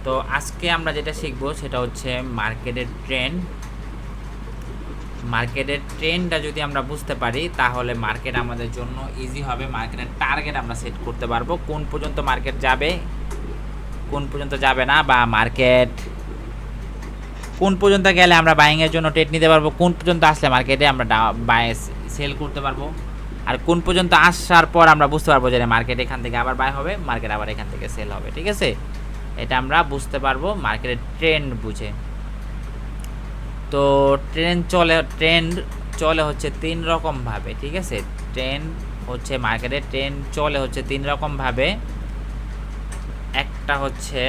তো আজকে আমরা যেটা শিখব সেটা হচ্ছে মার্কেটের ট্রেন্ড। মার্কেটের ট্রেন্ডটা যদি আমরা বুঝতে পারি তাহলে মার্কেট আমাদের জন্য ইজি হবে। মার্কেটের টার্গেট আমরা সেট করতে পারবো, কোন পর্যন্ত মার্কেট যাবে, কোন পর্যন্ত যাবে না, বা মার্কেট কোন পর্যন্ত গেলে আমরা বাইংয়ের জন্য ট্রেড নিতে পারবো, কোন পর্যন্ত আসলে মার্কেটে আমরা বাই সেল করতে পারবো, আর কোন পর্যন্ত আসার পর আমরা বুঝতে পারবো যে মার্কেট এখান থেকে আবার বাই হবে, মার্কেট আবার এখান থেকে সেল হবে। ঠিক আছে, এটা আমরা বুঝতে পারবো মার্কেটের ট্রেন্ড বুঝে। তো ট্রেন্ড চলে হচ্ছে 3 রকমভাবে। ঠিক আছে, ট্রেন্ড হচ্ছে মার্কেটের ট্রেন্ড চলে হচ্ছে 3 রকমভাবে। একটা হচ্ছে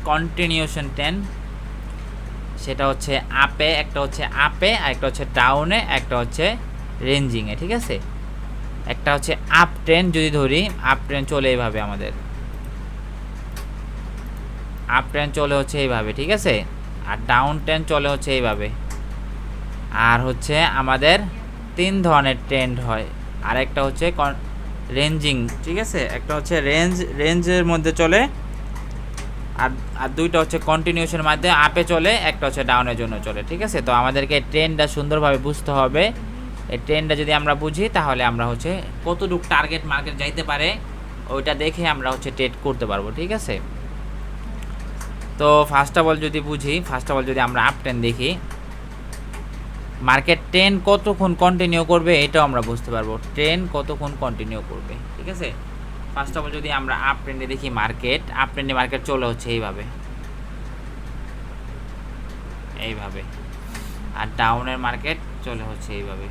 কন্টিনিউশন ট্রেন্ড, সেটা হচ্ছে আপে, একটা হচ্ছে আপে, আর একটা হচ্ছে ডাউনে, একটা হচ্ছে রেঞ্জিংয়ে। ঠিক আছে, একটা হচ্ছে আপ ট্রেন্ড যদি ধরি, আপ ট্রেন্ড চলে এইভাবে, আমাদের আপ ট্রেন্ড চলে হচ্ছে এইভাবে। ঠিক আছে, আর ডাউন ট্রেন্ড চলে হচ্ছে এইভাবে। আর হচ্ছে আমাদের 3 ধরনের ট্রেন্ড হয়। আর একটা হচ্ছে রেঞ্জিং। ঠিক আছে, একটা হচ্ছে রেঞ্জের মধ্যে চলে, আর আর দুইটা হচ্ছে কন্টিনিউশনের মধ্যে আপে চলে, একটা হচ্ছে ডাউনের জন্য চলে। ঠিক আছে, তো আমাদেরকে ট্রেন্ডটা সুন্দরভাবে বুঝতে হবে। এই ট্রেন্ডটা যদি আমরা বুঝি তাহলে আমরা হচ্ছে কতটুকু টার্গেট মার্কেট যাইতে পারে ওইটা দেখে আমরা হচ্ছে ট্রেড করতে পারবো। ঠিক আছে, তো ফার্স্ট অফ অল যদি আমরা আপ ট্রেন্ড দেখি, মার্কেট ট্রেন্ড কতক্ষণ কন্টিনিউ করবে এটাও আমরা বুঝতে পারবো, ট্রেন্ড কতক্ষণ কন্টিনিউ করবে। ঠিক আছে, ফার্স্ট অফ অল যদি আমরা আপ ট্রেন্ডে দেখি, আপ ট্রেন্ডে মার্কেট চলে হচ্ছে এইভাবে, আর ডাউনের মার্কেট চলে হচ্ছে এইভাবে,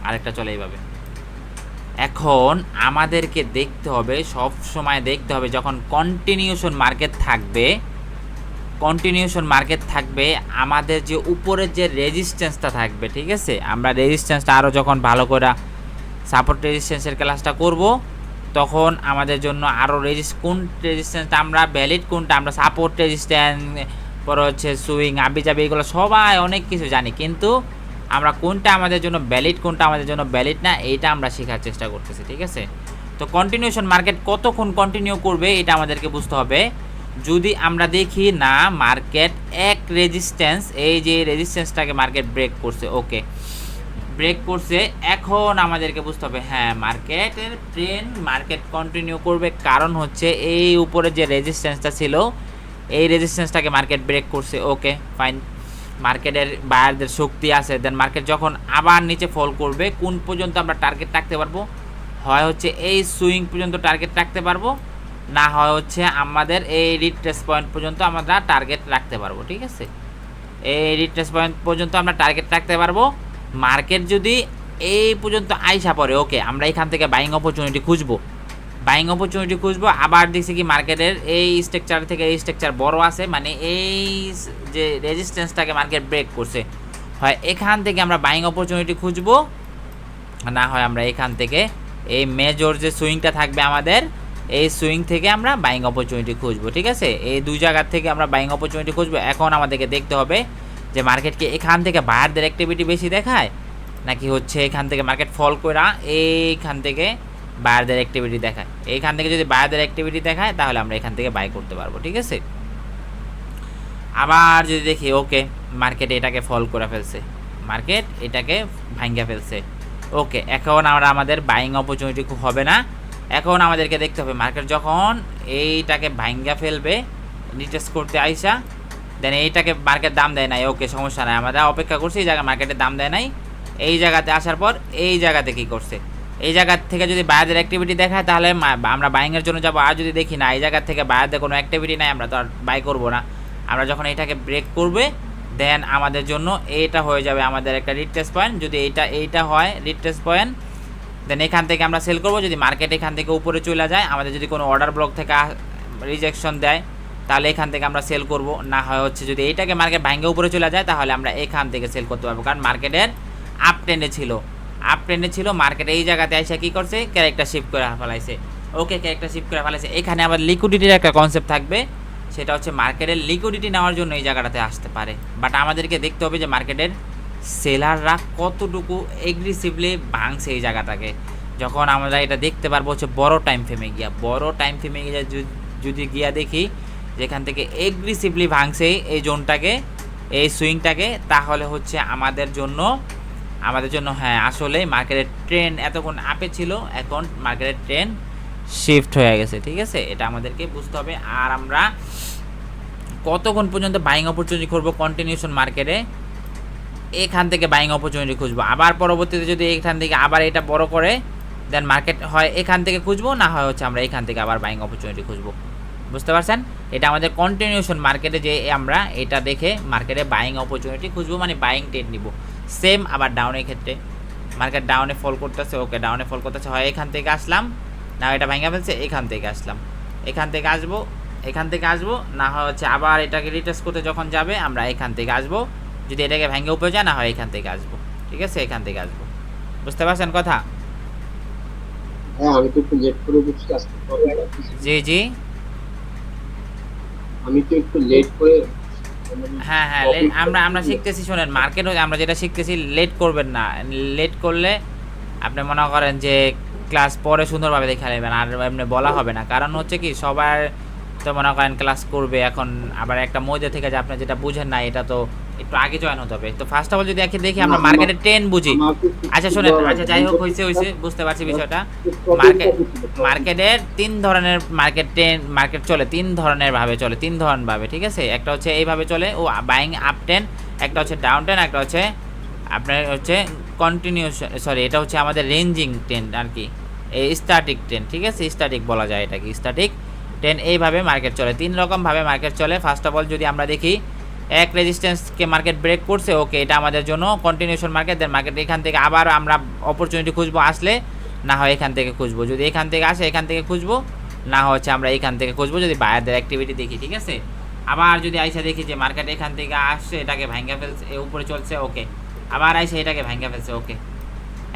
আরেকটা চলে এইভাবে। এখন আমাদেরকে দেখতে হবে, সব সময় দেখতে হবে, যখন কন্টিনিউশন মার্কেট থাকবে আমাদের যে উপরের যে রেজিস্ট্যান্সটা থাকবে। ঠিক আছে, আমরা রেজিস্ট্যান্সটা আরও যখন ভালো করে সাপোর্ট রেজিস্ট্যান্সের ক্লাসটা করব, তখন আমাদের জন্য আরও কোন রেজিস্ট্যান্সটা আমরা ভ্যালিড, কোনটা আমরা সাপোর্ট রেজিস্ট্যান্স, পরে হচ্ছে সুইং, আবিজাবি, এগুলো সবাই অনেক কিছু জানি, কিন্তু আমরা কোনটা আমাদের জন্য ভ্যালিড, কোনটা আমাদের জন্য ভ্যালিড না, এইটা আমরা শেখার চেষ্টা করতেছি। ঠিক আছে, তো কন্টিনিউশন মার্কেট কতক্ষণ কন্টিনিউ করবে এটা আমাদেরকে বুঝতে হবে। যদি আমরা দেখি না মার্কেট এক রেজিস্ট্যান্স, এই যে রেজিস্ট্যান্সটাকে মার্কেট ব্রেক করছে, ওকে ব্রেক করছে, এখন আমাদেরকে বুঝতে হবে হ্যাঁ মার্কেটের ট্রেন্ড মার্কেট কন্টিনিউ করবে, কারণ হচ্ছে এই উপরে যে রেজিস্ট্যান্সটা ছিল এই রেজিস্ট্যান্সটাকে মার্কেট ব্রেক করছে। ওকে ফাইন, মার্কেটের বায়ারদের শক্তি আছে, দেন মার্কেট যখন আবার নিচে ফল করবে কোন পর্যন্ত আমরা টার্গেট রাখতে পারবো, হয় হচ্ছে এই সুইং পর্যন্ত টার্গেট রাখতে পারবো, না হয় হচ্ছে আমাদের এই রিট্রেস পয়েন্ট পর্যন্ত আমরা টার্গেট রাখতে পারবো। ঠিক আছে, এই রিট্রেস পয়েন্ট পর্যন্ত আমরা টার্গেট রাখতে পারবো। মার্কেট যদি এই পর্যন্ত আইসা পড়ে, ওকে আমরা এখান থেকে বাইং অপরচুনিটি খুঁজবো, আবার দেখছি কি মার্কেটের এই স্ট্রাকচার থেকে এই স্ট্রাকচার বড় আছে, মানে এই যে রেজিস্ট্যান্সটাকে মার্কেট ব্রেক করছে, হয় এখান থেকে আমরা বাইং অপরচুনিটি খুঁজবো, না হয় আমরা এখান থেকে এই মেজর যে সুইংটা থাকবে আমাদের, এই সুইং থেকে আমরা বাইং অপরচুনিটি খুঁজবো। ঠিক আছে, এই দুই জায়গার থেকে আমরা বাইং অপরচুনিটি খুঁজবো। এখন আমাদেরকে দেখতে হবে যে মার্কেটকে এখান থেকে বায়ারদের অ্যাক্টিভিটি বেশি দেখায়, নাকি হচ্ছে এখান থেকে মার্কেট ফল করা এইখান থেকে বায়ারদের অ্যাক্টিভিটি দেখায়। এইখান থেকে যদি বায়ারদের অ্যাক্টিভিটি দেখায় তাহলে আমরা এখান থেকে বাই করতে পারবো। ঠিক আছে, আবার যদি দেখি ওকে মার্কেট এটাকে ফল করে ফেলছে, মার্কেট এটাকে ভাঙ্গা ফেলছে, ওকে এখন আমরা আমাদের বাইং অপরচুনিটি খুব হবে না। এখন আমাদেরকে দেখতে হবে মার্কেট যখন এইটাকে ভাঙ্গা ফেলবে রিটেস্ট করতে আইসা, দেন এইটাকে মার্কেট দাম দেয় নাই, ওকে সমস্যা নাই, আমরা অপেক্ষা করছি, এই জায়গায় মার্কেটের দাম দেয় নাই, এই জায়গাতে আসার পর এই জায়গাতে কী করছে, এই জায়গা থেকে যদি বায়ারদের অ্যাক্টিভিটি দেখায় তাহলে আমরা বাইংয়ের জন্য যাবো। আর যদি দেখি না এই জায়গা থেকে বায়ারদের কোনো অ্যাক্টিভিটি নাই, আমরা তো আর বাই করবো না। আমরা যখন এটাকে ব্রেক করবে দেন আমাদের জন্য এইটা হয়ে যাবে আমাদের একটা রিট্রেস পয়েন্ট। যদি এইটা হয় রিট্রেস পয়েন্ট, দেন এখান থেকে আমরা সেল করবো। যদি মার্কেট এখান থেকে উপরে চলে যায়, আমাদের যদি কোনো অর্ডার ব্লক থেকে রিজেকশন দেয় তাহলে এখান থেকে আমরা সেল করব, না হয় হচ্ছে যদি এইটাকে মার্কেট ভাঙ্গে উপরে চলে যায় তাহলে আমরা এখান থেকে সেল করতে পারবো, কারণ মার্কেটের আপ ট্রেন্ডে ছিল, মার্কেট এই জায়গাতে এসে কী করছে, ক্যারেক্টার শিফট করে ফেলাইছে। ওকে ক্যারেক্টার শিফট করে ফেলাইছে, এখানে আবার লিকুইডিটির একটা কনসেপ্ট থাকবে, সেটা হচ্ছে মার্কেটের লিকুইডিটি নেওয়ার জন্য এই জায়গাটাতে আসতে পারে। বাট আমাদেরকে দেখতে হবে যে মার্কেটের সেলাররা কতটুকু এগ্রেসিভলি ভাঙছে এই জায়গাটাকে। যখন আমরা এটা দেখতে পারবো হচ্ছে বড় টাইম ফ্রেমে গিয়া, বড় টাইম ফ্রেমে গিয়ে যদি গিয়া দেখি যেখান থেকে এগ্রেসিভলি ভাঙছে এই জোনটাকে, এই সুইংটাকে, তাহলে হচ্ছে আমাদের জন্য হ্যাঁ আসলে মার্কেটের ট্রেন্ড এতক্ষণ আপে ছিল, এখন মার্কেটের ট্রেন্ড শিফট হয়ে গেছে। ঠিক আছে, এটা আমাদেরকে বুঝতে হবে। আর আমরা কতক্ষণ পর্যন্ত বাইং অপরচুনিটি করবো কন্টিনিউশন মার্কেটে, এখান থেকে বাইং অপরচুনিটি খুঁজবো। আবার পরবর্তীতে যদি এখান থেকে আবার এটা বড় করে দেন মার্কেট হয় এখান থেকে খুঁজবো, না হয় হচ্ছে আমরা এখান থেকে আবার বাইং অপরচুনিটি খুঁজবো। বুঝতে পারছেন, এটা আমাদের কন্টিনিউশন মার্কেটে যে আমরা এটা দেখে মার্কেটে বাইং অপরচুনিটি খুঁজবো, মানে বাইং ট্রেড নিব। সেম আবার ডাউনের ক্ষেত্রে মার্কেট ডাউনে ফল করতেছে, ওকে ডাউনে ফল করতেছে, হয় এখান থেকে আসলাম, না এটা ভাঙা ফেলছে, এখান থেকে আসলাম, এখান থেকে আসবো, না হয় হচ্ছে আবার এটাকে রিটেস্ট করতে যখন যাবে আমরা এখান থেকে আসবো, যদি এটাকে ভেঙে উপরে যায়, না হয় এখান থেকে আসবো। ঠিক আছে, এখান থেকে আসবো। বুঝতে পারছেন কথা? হ্যাঁ, আমি তো একটু লেট করে বুঝতে আসতে পারবো। জি জি, আমি তো একটু লেট করে হ্যাঁ হ্যাঁ, আমরা শিখতেছি, শোনেন মার্কেট আমরা যেটা শিখতেছি লেট করবেন না, লেট করলে আপনি মনে করেন যে ক্লাস পরে সুন্দরভাবে দেখে নেবেন, আর এমনি বলা হবে না। কারণ হচ্ছে কি সবার তো মনে করেন ক্লাস করবে, এখন আবার একটা মধ্যে থেকে যে আপনি যেটা বুঝেন না এটা তো একটু আগে জয়েন হতে হবে। তো ফার্স্ট অফ অল যদি দেখি আমরা মার্কেটের ট্রেন্ড বুঝি। আচ্ছা শোনেন, আচ্ছা যাই হোক, হয়েছে বুঝতে পারছি বিষয়টা। মার্কেটের তিন ধরনের মার্কেট চলে, তিন ধরনের ভাবে। ঠিক আছে, একটা হচ্ছে এইভাবে চলে, ও বাইং আপ ট্রেন্ড, একটা হচ্ছে ডাউন ট্রেন্ড, একটা হচ্ছে আপনার হচ্ছে এটা হচ্ছে আমাদের রেঞ্জিং ট্রেন্ড আর কি, এই স্ট্যাটিক ট্রেন্ড। ঠিক আছে, স্ট্যাটিক বলা যায় এটাকে, স্ট্যাটিক ট্রেন্ড। এইভাবে মার্কেট চলে, তিন রকমভাবে মার্কেট চলে। ফার্স্ট অফ অল যদি আমরা দেখি এক রেজিস্ট্যান্সকে মার্কেট ব্রেক করছে, ওকে এটা আমাদের জন্য কন্টিনিউশন মার্কেট। দেন মার্কেট এখান থেকে আবার আমরা অপরচুনিটি খুঁজবো, আসলে না হয় এখান থেকে খুঁজবো, যদি এখান থেকে আসে এখান থেকে খুঁজবো, না হচ্ছে আমরা এখান থেকে খুঁজবো যদি বায়ারদের অ্যাক্টিভিটি দেখি। ঠিক আছে, আবার যদি আইসা দেখি যে মার্কেট এখান থেকে আসছে, এটাকে ভাঙ্গা ফেলছে, উপরে চলছে, ওকে আবার আইসে এটাকে ভাঙ্গা ফেলছে, ওকে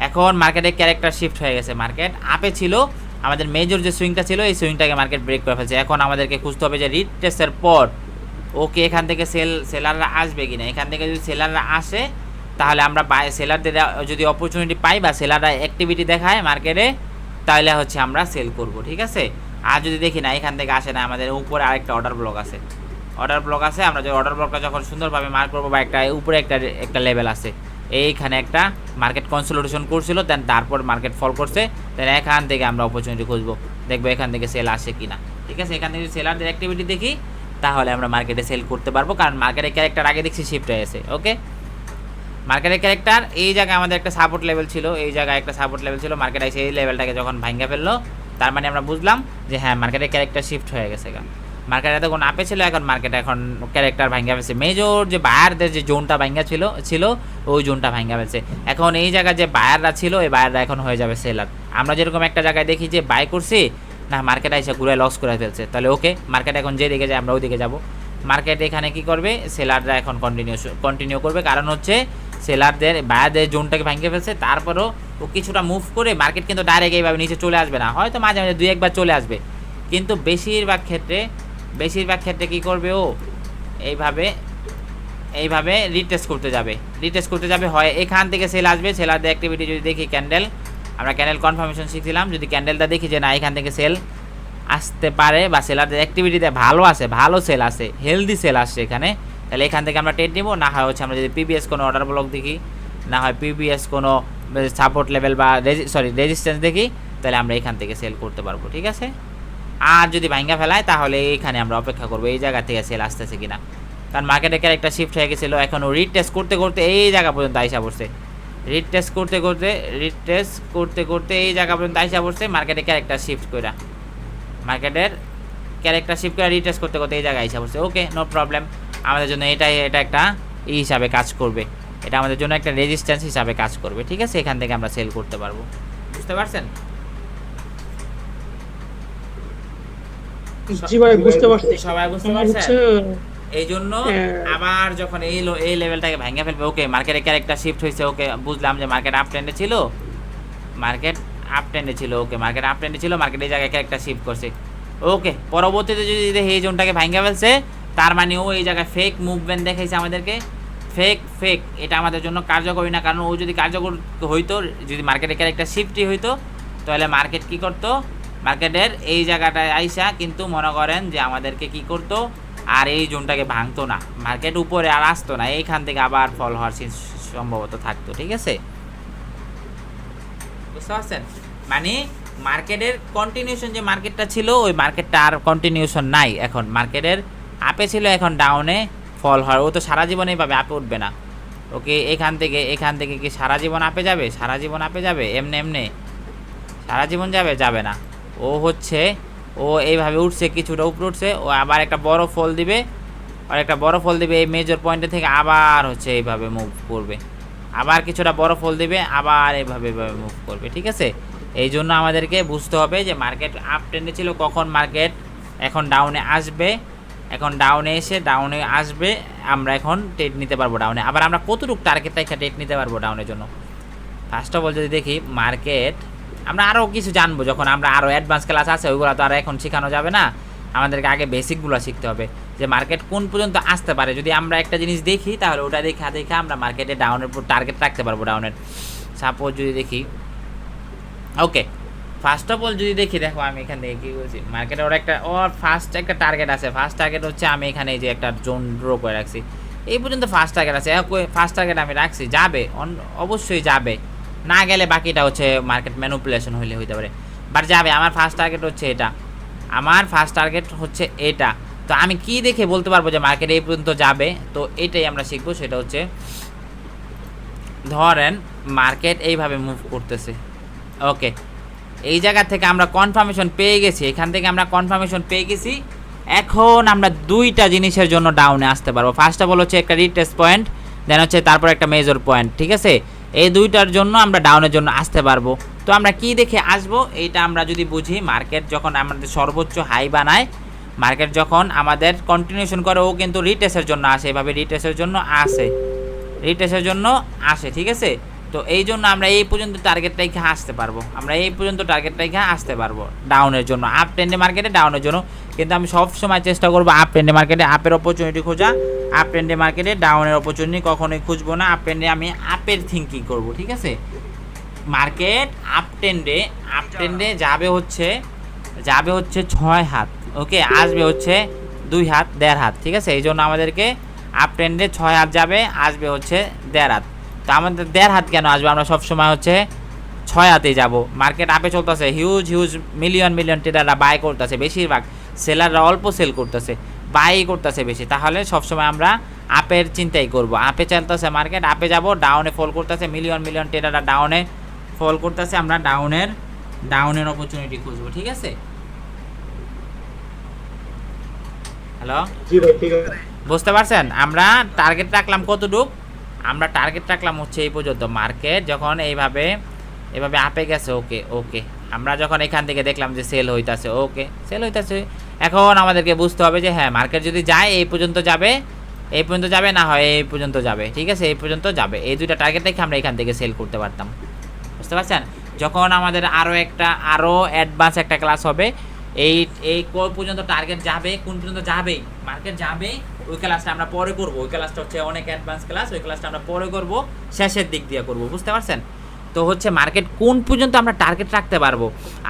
এখন মার্কেটের ক্যারেক্টার শিফট হয়ে গেছে। মার্কেট আপে ছিল, আমাদের মেজর যে সুইংটা ছিল এই সুইংটাকে মার্কেট ব্রেক করে ফেলছে। এখন আমাদেরকে খুঁজতে হবে যে রিটেস্টের পর ওকে এখান থেকে সেলাররা আসবে কিনা। এখান থেকে যদি সেলাররা আসে তাহলে আমরা সেলারদের যদি অপরচুনিটি পাই বা সেলাররা অ্যাক্টিভিটি দেখায় মার্কেটে, তাহলে হচ্ছে আমরা সেল করব। ঠিক আছে, আর যদি দেখি না এখান থেকে আসে না, আমাদের উপরে আরেকটা অর্ডার ব্লক আছে, আমরা যে অর্ডার ব্লকটা যখন সুন্দরভাবে মার্ক করবো, বা একটা উপরে একটা লেভেল আছে, এইখানে একটা মার্কেট কনসলিডেশন করছিল, দেন তারপর মার্কেট ফল করছে, দেন এখান থেকে আমরা অপরচুনিটি খুঁজবো, দেখবো এখান থেকে সেল আসে কিনা। ঠিক আছে, এখান থেকে সেলারদের অ্যাক্টিভিটি দেখি, তাহলে আমরা মার্কেটে সেল করতে পারবো, কারণ মার্কেটের ক্যারেক্টার আগে দেখছি শিফট হয়ে গেছে। ওকে, মার্কেটের ক্যারেক্টার এই জায়গায় আমাদের একটা সাপোর্ট লেভেল ছিল, মার্কেট এসে এই লেভেলটাকে যখন ভাঙা ফেললো, তার মানে আমরা বুঝলাম যে হ্যাঁ মার্কেটের ক্যারেক্টার শিফট হয়ে গেছে। মার্কেট এতক্ষণ আপে ছিল, এখন মার্কেট এখন ক্যারেক্টার ভাঙ্গা ফেলছে, মেজর যে বায়ারদের যে জোনটা ভাঙ্গা ছিল ওই জোনটা ভাঙ্গা ফেলছে। এখন এই জায়গায় যে বায়াররা ছিল, এই বায়াররা এখন হয়ে যাবে সেলার। আমরা যেরকম একটা জায়গায় দেখি যে বাই করছি, না মার্কেট এসে ঘুরে লস করে ফেলছে, তাহলে ওকে মার্কেট এখন যে দিকে যায় আমরা ওই দিকে যাবো। মার্কেট এখানে কি করবে, সেলাররা এখন কন্টিনিউ করবে, কারণ হচ্ছে সেলারদের বায়ারদের জোনটাকে ভাঙিয়ে ফেলছে। তারপরও ও কিছুটা মুভ করে, মার্কেট কিন্তু ডাইরেক্ট এইভাবে নিচে চলে আসবে না, হয়তো মাঝে মাঝে দুই একবার চলে আসবে, কিন্তু বেশিরভাগ ক্ষেত্রে কি করবে, ও এইভাবে রিটেস্ট করতে যাবে, হয় এখান থেকে সেল আসবে। সেলারদের অ্যাক্টিভিটি যদি দেখি, আমরা ক্যান্ডেল কনফার্মেশন শিখছিলাম, যদি ক্যান্ডেলটা দেখি যে না এখান থেকে সেল আসতে পারে, বা সেলারদের অ্যাক্টিভিটিতে ভালো সেল আসে, হেলদি সেল আসছে এখানে, তাহলে এখান থেকে আমরা ট্রেড নিব। না হয় হচ্ছে আমরা যদি পিবিএস কোনো অর্ডার ব্লক দেখি, না হয় পিবিএস কোনো সাপোর্ট লেভেল বা রেজিস্ট্যান্স দেখি, তাহলে আমরা এখান থেকে সেল করতে পারবো। ঠিক আছে, আর যদি ভাঙ্গা ফেলায় তাহলে এইখানে আমরা অপেক্ষা করবো এই জায়গা থেকে সেল আসতেছে কিনা, কারণ মার্কেটের ক্যারেক্টার শিফট হয়ে গেছিলো। এখন ও রিটেস্ট করতে এই জায়গা পর্যন্ত আইসা পড়ছে, রিটেস্ট করতে এই জায়গা পর্যন্ত আইসা পড়ছে, মার্কেটের ক্যারেক্টার শিফট করে রিটেস্ট করতে এই জায়গায় আইসা পড়ছে। ওকে, নো প্রবলেম, আমাদের জন্য এটা একটা হিসাবে কাজ করবে, এটা আমাদের জন্য একটা রেজিস্ট্যান্স হিসাবে কাজ করবে। ঠিক আছে, এখান থেকে আমরা সেল করতে পারবো। বুঝতে পারছেন? জি ভাই, বুঝতে পারছি। সবাই বুঝতে পারছেন? এই জন্য আবার যখন এই লেভেলটাকে ভাঙা ফেলবে, ওকে মার্কেটের ক্যারেক্টার শিফট হয়েছে, ওকে বুঝলাম যে মার্কেট আপ ট্রেন্ডে ছিল, ওকে মার্কেট আপ ট্রেন্ডে ছিল, মার্কেট এই জায়গায় ক্যারেক্টার শিফট করছে। ওকে, পরবর্তীতে যদি এই জোনটাকে ভাঙা ফেলছে, তার মানে ও এই জায়গায় ফেক মুভমেন্ট দেখাইছে আমাদেরকে, ফেক এটা আমাদের জন্য কার্যকরী না, কারণ ও যদি কার্যকর হইতো, যদি মার্কেটের ক্যারেক্টার শিফটই হইতো, তাহলে মার্কেট কি করতো, মার্কেটের এই জায়গাটায় আইসা কিন্তু মনে করেন যে আমাদেরকে কি করতো, আর এই জোনটাকে ভাঙতো না, মার্কেট উপরে আর আসতো না, এইখান থেকে আবার ফল হওয়ার সম্ভবত থাকতো। ঠিক আছে, বুঝতে পারছেন? মানে মার্কেটের কন্টিনিউশন যে মার্কেটটা ছিল ওই মার্কেটটা আর কন্টিনিউশন নাই, এখন মার্কেটের আপে ছিল, এখন ডাউনে ফল হয়। ও তো সারা জীবন এইভাবে আপে উঠবে না। ওকে এখান থেকে কি সারা জীবন আপে যাবে? সারা জীবন আপে যাবে? এমনি সারা জীবন যাবে না। ও এইভাবে উঠছে, কিছুটা উপরে উঠছে, ও আবার একটা বড় ফল দিবে, আর একটা বড় ফল দিবে এই মেজর পয়েন্টে থেকে, আবার এইভাবে মুভ করবে, আবার কিছুটা বড় ফল দিবে, আবার এইভাবে মুভ করবে। ঠিক আছে, এই জন্য আমাদেরকে বুঝতে হবে যে মার্কেট আপ ট্রেন্ডে ছিল, কখন মার্কেট এখন ডাউনে আসবে, এখন ডাউনে এসে ডাউনে আসবে, আমরা এখন ট্রেড নিতে পারবো ডাউনে। আবার আমরা কতটুকু টার্গেট রেখে ট্রেড নিতে পারবো ডাউনের জন্য, ফার্স্ট অফ অল যদি দেখি মার্কেট, আমরা আরও কিছু জানবো যখন আমরা আরও অ্যাডভান্স ক্লাস আছে, ওইগুলো তো আর এখন শেখানো যাবে না, আমাদেরকে আগে বেসিকগুলো শিখতে হবে যে মার্কেট কোন পর্যন্ত আসতে পারে। যদি আমরা একটা জিনিস দেখি তাহলে ওটা দেখে আমরা মার্কেটে ডাউনের উপর টার্গেট রাখতে পারবো ডাউনের। সাপোজ যদি দেখি, ওকে ফার্স্ট অফ অল যদি দেখি, দেখো আমি এখান থেকে কী বলছি, মার্কেটে ওর ফার্স্ট একটা টার্গেট আছে, ফার্স্ট টার্গেট হচ্ছে আমি এখানে এই যে একটা জোন ড্র করে রাখছি, এই পর্যন্ত ফার্স্ট টার্গেট আছে, ফার্স্ট টার্গেট আমি রাখছি, যাবে অবশ্যই যাবে, না গেলে বাকিটা হচ্ছে মার্কেট ম্যানিপুলেশন হইতে পারে, বাট যাবে। আমার ফার্স্ট টার্গেট হচ্ছে এটা, তো আমি কি দেখে বলতে পারবো যে মার্কেট এই পর্যন্ত যাবে, তো এটাই আমরা শিখবো। সেটা হচ্ছে ধরেন মার্কেট এইভাবে মুভ করতেছে, ওকে এই জায়গা থেকে আমরা কনফার্মেশন পেয়ে গেছি, এখান থেকে আমরা কনফার্মেশন পেয়ে গেছি, এখন আমরা দুইটা জিনিসের জন্য ডাউনে আসতে পারবো। ফার্স্ট অফ অল হচ্ছে একটা রিটেস্ট পয়েন্ট, দেন হচ্ছে তারপর একটা মেজর পয়েন্ট। ঠিক আছে, এই দুইটার জন্য আমরা ডাউনের জন্য আসতে পারবো। তো আমরা কি দেখে আসবো, এইটা আমরা যদি বুঝি, মার্কেট যখন আমাদের সর্বোচ্চ হাই বানায়, মার্কেট যখন আমাদের কন্টিনিউশন করে, ও কিন্তু রিটেস্টের জন্য আসে, এভাবে রিটেস্টের জন্য আসে। ঠিক আছে, তো এই জন্য আমরা এই পর্যন্ত টার্গেট রেখে আসতে পারবো, ডাউনের জন্য, আপ ট্রেন্ডে মার্কেটে ডাউনের জন্য। কিন্তু আমি সব সময় চেষ্টা করবো আপ ট্রেন্ডে মার্কেটে আপের অপরচুনিটি খোঁজা, আপ ট্রেন্ডে মার্কেটে ডাউনের অপরচুনিটি কখনোই খুঁজবো না। আপ ট্রেন্ডে আমি আপের থিঙ্কিং করব। ঠিক আছে, মার্কেট আপ ট্রেন্ডে যাবে হচ্ছে 6 হাত, ওকে আসবে হচ্ছে 2 হাত 1.5 হাত। ঠিক আছে, এই জন্য আমাদেরকে আপ ট্রেন্ডে 6 হাত যাবে, আসবে হচ্ছে 1.5 হাত। তো আমাদের 1.5 হাত কেন আসবে, আমরা সবসময় 6 হাতেই যাব। মার্কেট আপে চলতেছে, হিউজ মিলিয়ন ট্রেডাররা বাই করতেছে, বেশিরভাগ সেলাররা অল্প সেল করতেছে, বাই করতেছে বেশি, তাহলে সবসময় আমরা আপের চিন্তাই করব। আপে চলতেছে মার্কেট, আপে যাব, ডাউনে ফল করতেছে, মিলিয়ন ট্রেডাররা ডাউনে ফল করতেছে, আমরা ডাউনের অপরচুনিটি খুঁজবো। ঠিক আছে, হ্যালো, জি ভাই ঠিক আছে। বুঝতে পারছেন? আমরা টার্গেট রাখলাম কতটুক, আমরা টার্গেট রাখলাম হচ্ছে এই পর্যন্ত। মার্কেট যখন এইভাবে আপে গেছে, ওকে আমরা যখন এখান থেকে দেখলাম যে সেল হইতাছে, এখন আমাদেরকে বুঝতে হবে যে হ্যাঁ মার্কেট যদি যায় এই পর্যন্ত যাবে, না হয় এই পর্যন্ত যাবে। ঠিক আছে, এই পর্যন্ত যাবে, এই দুইটা টার্গেট রেখে আমরা এখান থেকে সেল করতে পারতাম। বুঝতে পারছেন? যখন আমাদের আরও অ্যাডভান্স একটা ক্লাস হবে, এই পর্যন্ত টার্গেট যাবে, কোন পর্যন্ত যাবে মার্কেট যাবে, ওই ক্লাসটা আমরা পরে করব। ওই ক্লাসটা হচ্ছে অনেক অ্যাডভান্স ক্লাস, ওই ক্লাসটা আমরা পরে করব, শেষের দিক দিয়ে করব। বুঝতে পারছেন? তো হচ্ছে মার্কেট কোন পর্যন্ত আমরা টার্গেট রাখতে পারবো।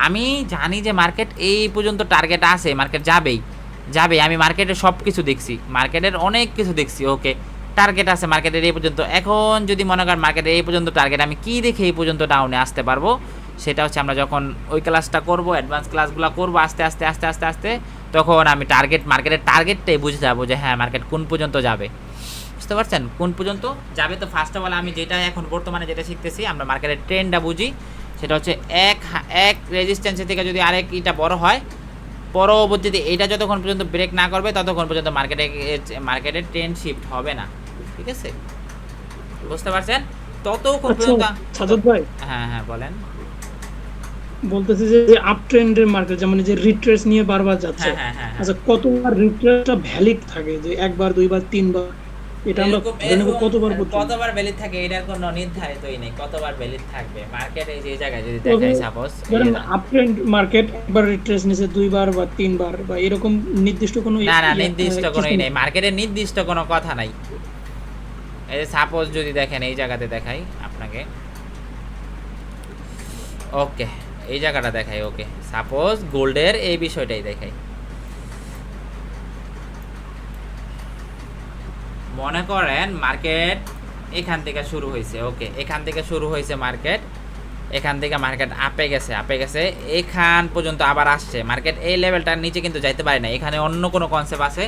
আমি জানি যে মার্কেট এই পর্যন্ত টার্গেট আছে, মার্কেট যাবে। আমি মার্কেটের সব কিছু দেখছি, মার্কেটের অনেক কিছু দেখছি, ওকে টার্গেট আছে মার্কেটের এই পর্যন্ত। এখন যদি মনে করেন মার্কেটের এই পর্যন্ত টার্গেট, আমি কি দেখে এই পর্যন্ত ডাউনে আসতে পারবো, সেটা হচ্ছে আমরা যখন ওই ক্লাসটা করব, অ্যাডভান্স ক্লাসগুলো করবো আস্তে আস্তে, তখন আমি মার্কেটের টার্গেটটাই বুঝে যাবো যে হ্যাঁ মার্কেট কোন পর্যন্ত যাবে। বুঝতে পারছেন? কোন পর্যন্ত যাবে। তো ফার্স্ট অফ অল আমি যেটা এখন বর্তমানে যেটা শিখতেছি, আমরা মার্কেটের ট্রেন্ডটা বুঝি, সেটা হচ্ছে এক রেজিস্ট্যান্সের থেকে যদি আরেক এটা বড় হয়, পরবর্তীতে এটা যতক্ষণ পর্যন্ত ব্রেক না করবে ততক্ষণ পর্যন্ত মার্কেটের ট্রেন্ড শিফট হবে না। ঠিক আছে, বুঝতে পারছেন? ততক্ষণ পর্যন্ত। সাজাদ ভাই, হ্যাঁ বলেন। বলতেছি যে আপ ট্রেন্ডের মার্কেট যেমন যে রিট্রেস নিয়ে বারবার যাচ্ছে, আচ্ছা কতবার রিট্রেসটা ভ্যালিড থাকে, যে একবার দুইবার তিনবার, এটা আমরা কতবার ভ্যালিড থাকে এটার কোনো নির্ধারিতই নেই, কতবার ভ্যালিড থাকবে মার্কেট। এই যে জায়গায় যদি দেখাই, সাপোজ ধরেন আপ ট্রেন্ড মার্কেট একবার রিট্রেস নিছে দুইবার বা তিনবার, বা এরকম নির্দিষ্ট কোনো না নির্দিষ্ট কোনোই নেই, মার্কেটের নির্দিষ্ট কোনো কথা নাই। এই যে সাপোজ যদি দেখেন এই জায়গাতে দেখাই আপনাকে, ওকে এই জায়গাটা দেখাই, ওকে সাপোজ গোল্ডের এই বিষয়টাই দেখাই। মনে করেন মার্কেট এখান থেকে শুরু হয়েছে, ওকে এখান থেকে শুরু হয়েছে মার্কেট, এখান থেকে মার্কেট আপে গেছে এখান পর্যন্ত আবার আসছে মার্কেট, এই লেভেলটার নিচে কিন্তু যাইতে পারে না, এখানে অন্য কোনো কনসেপ্ট আছে,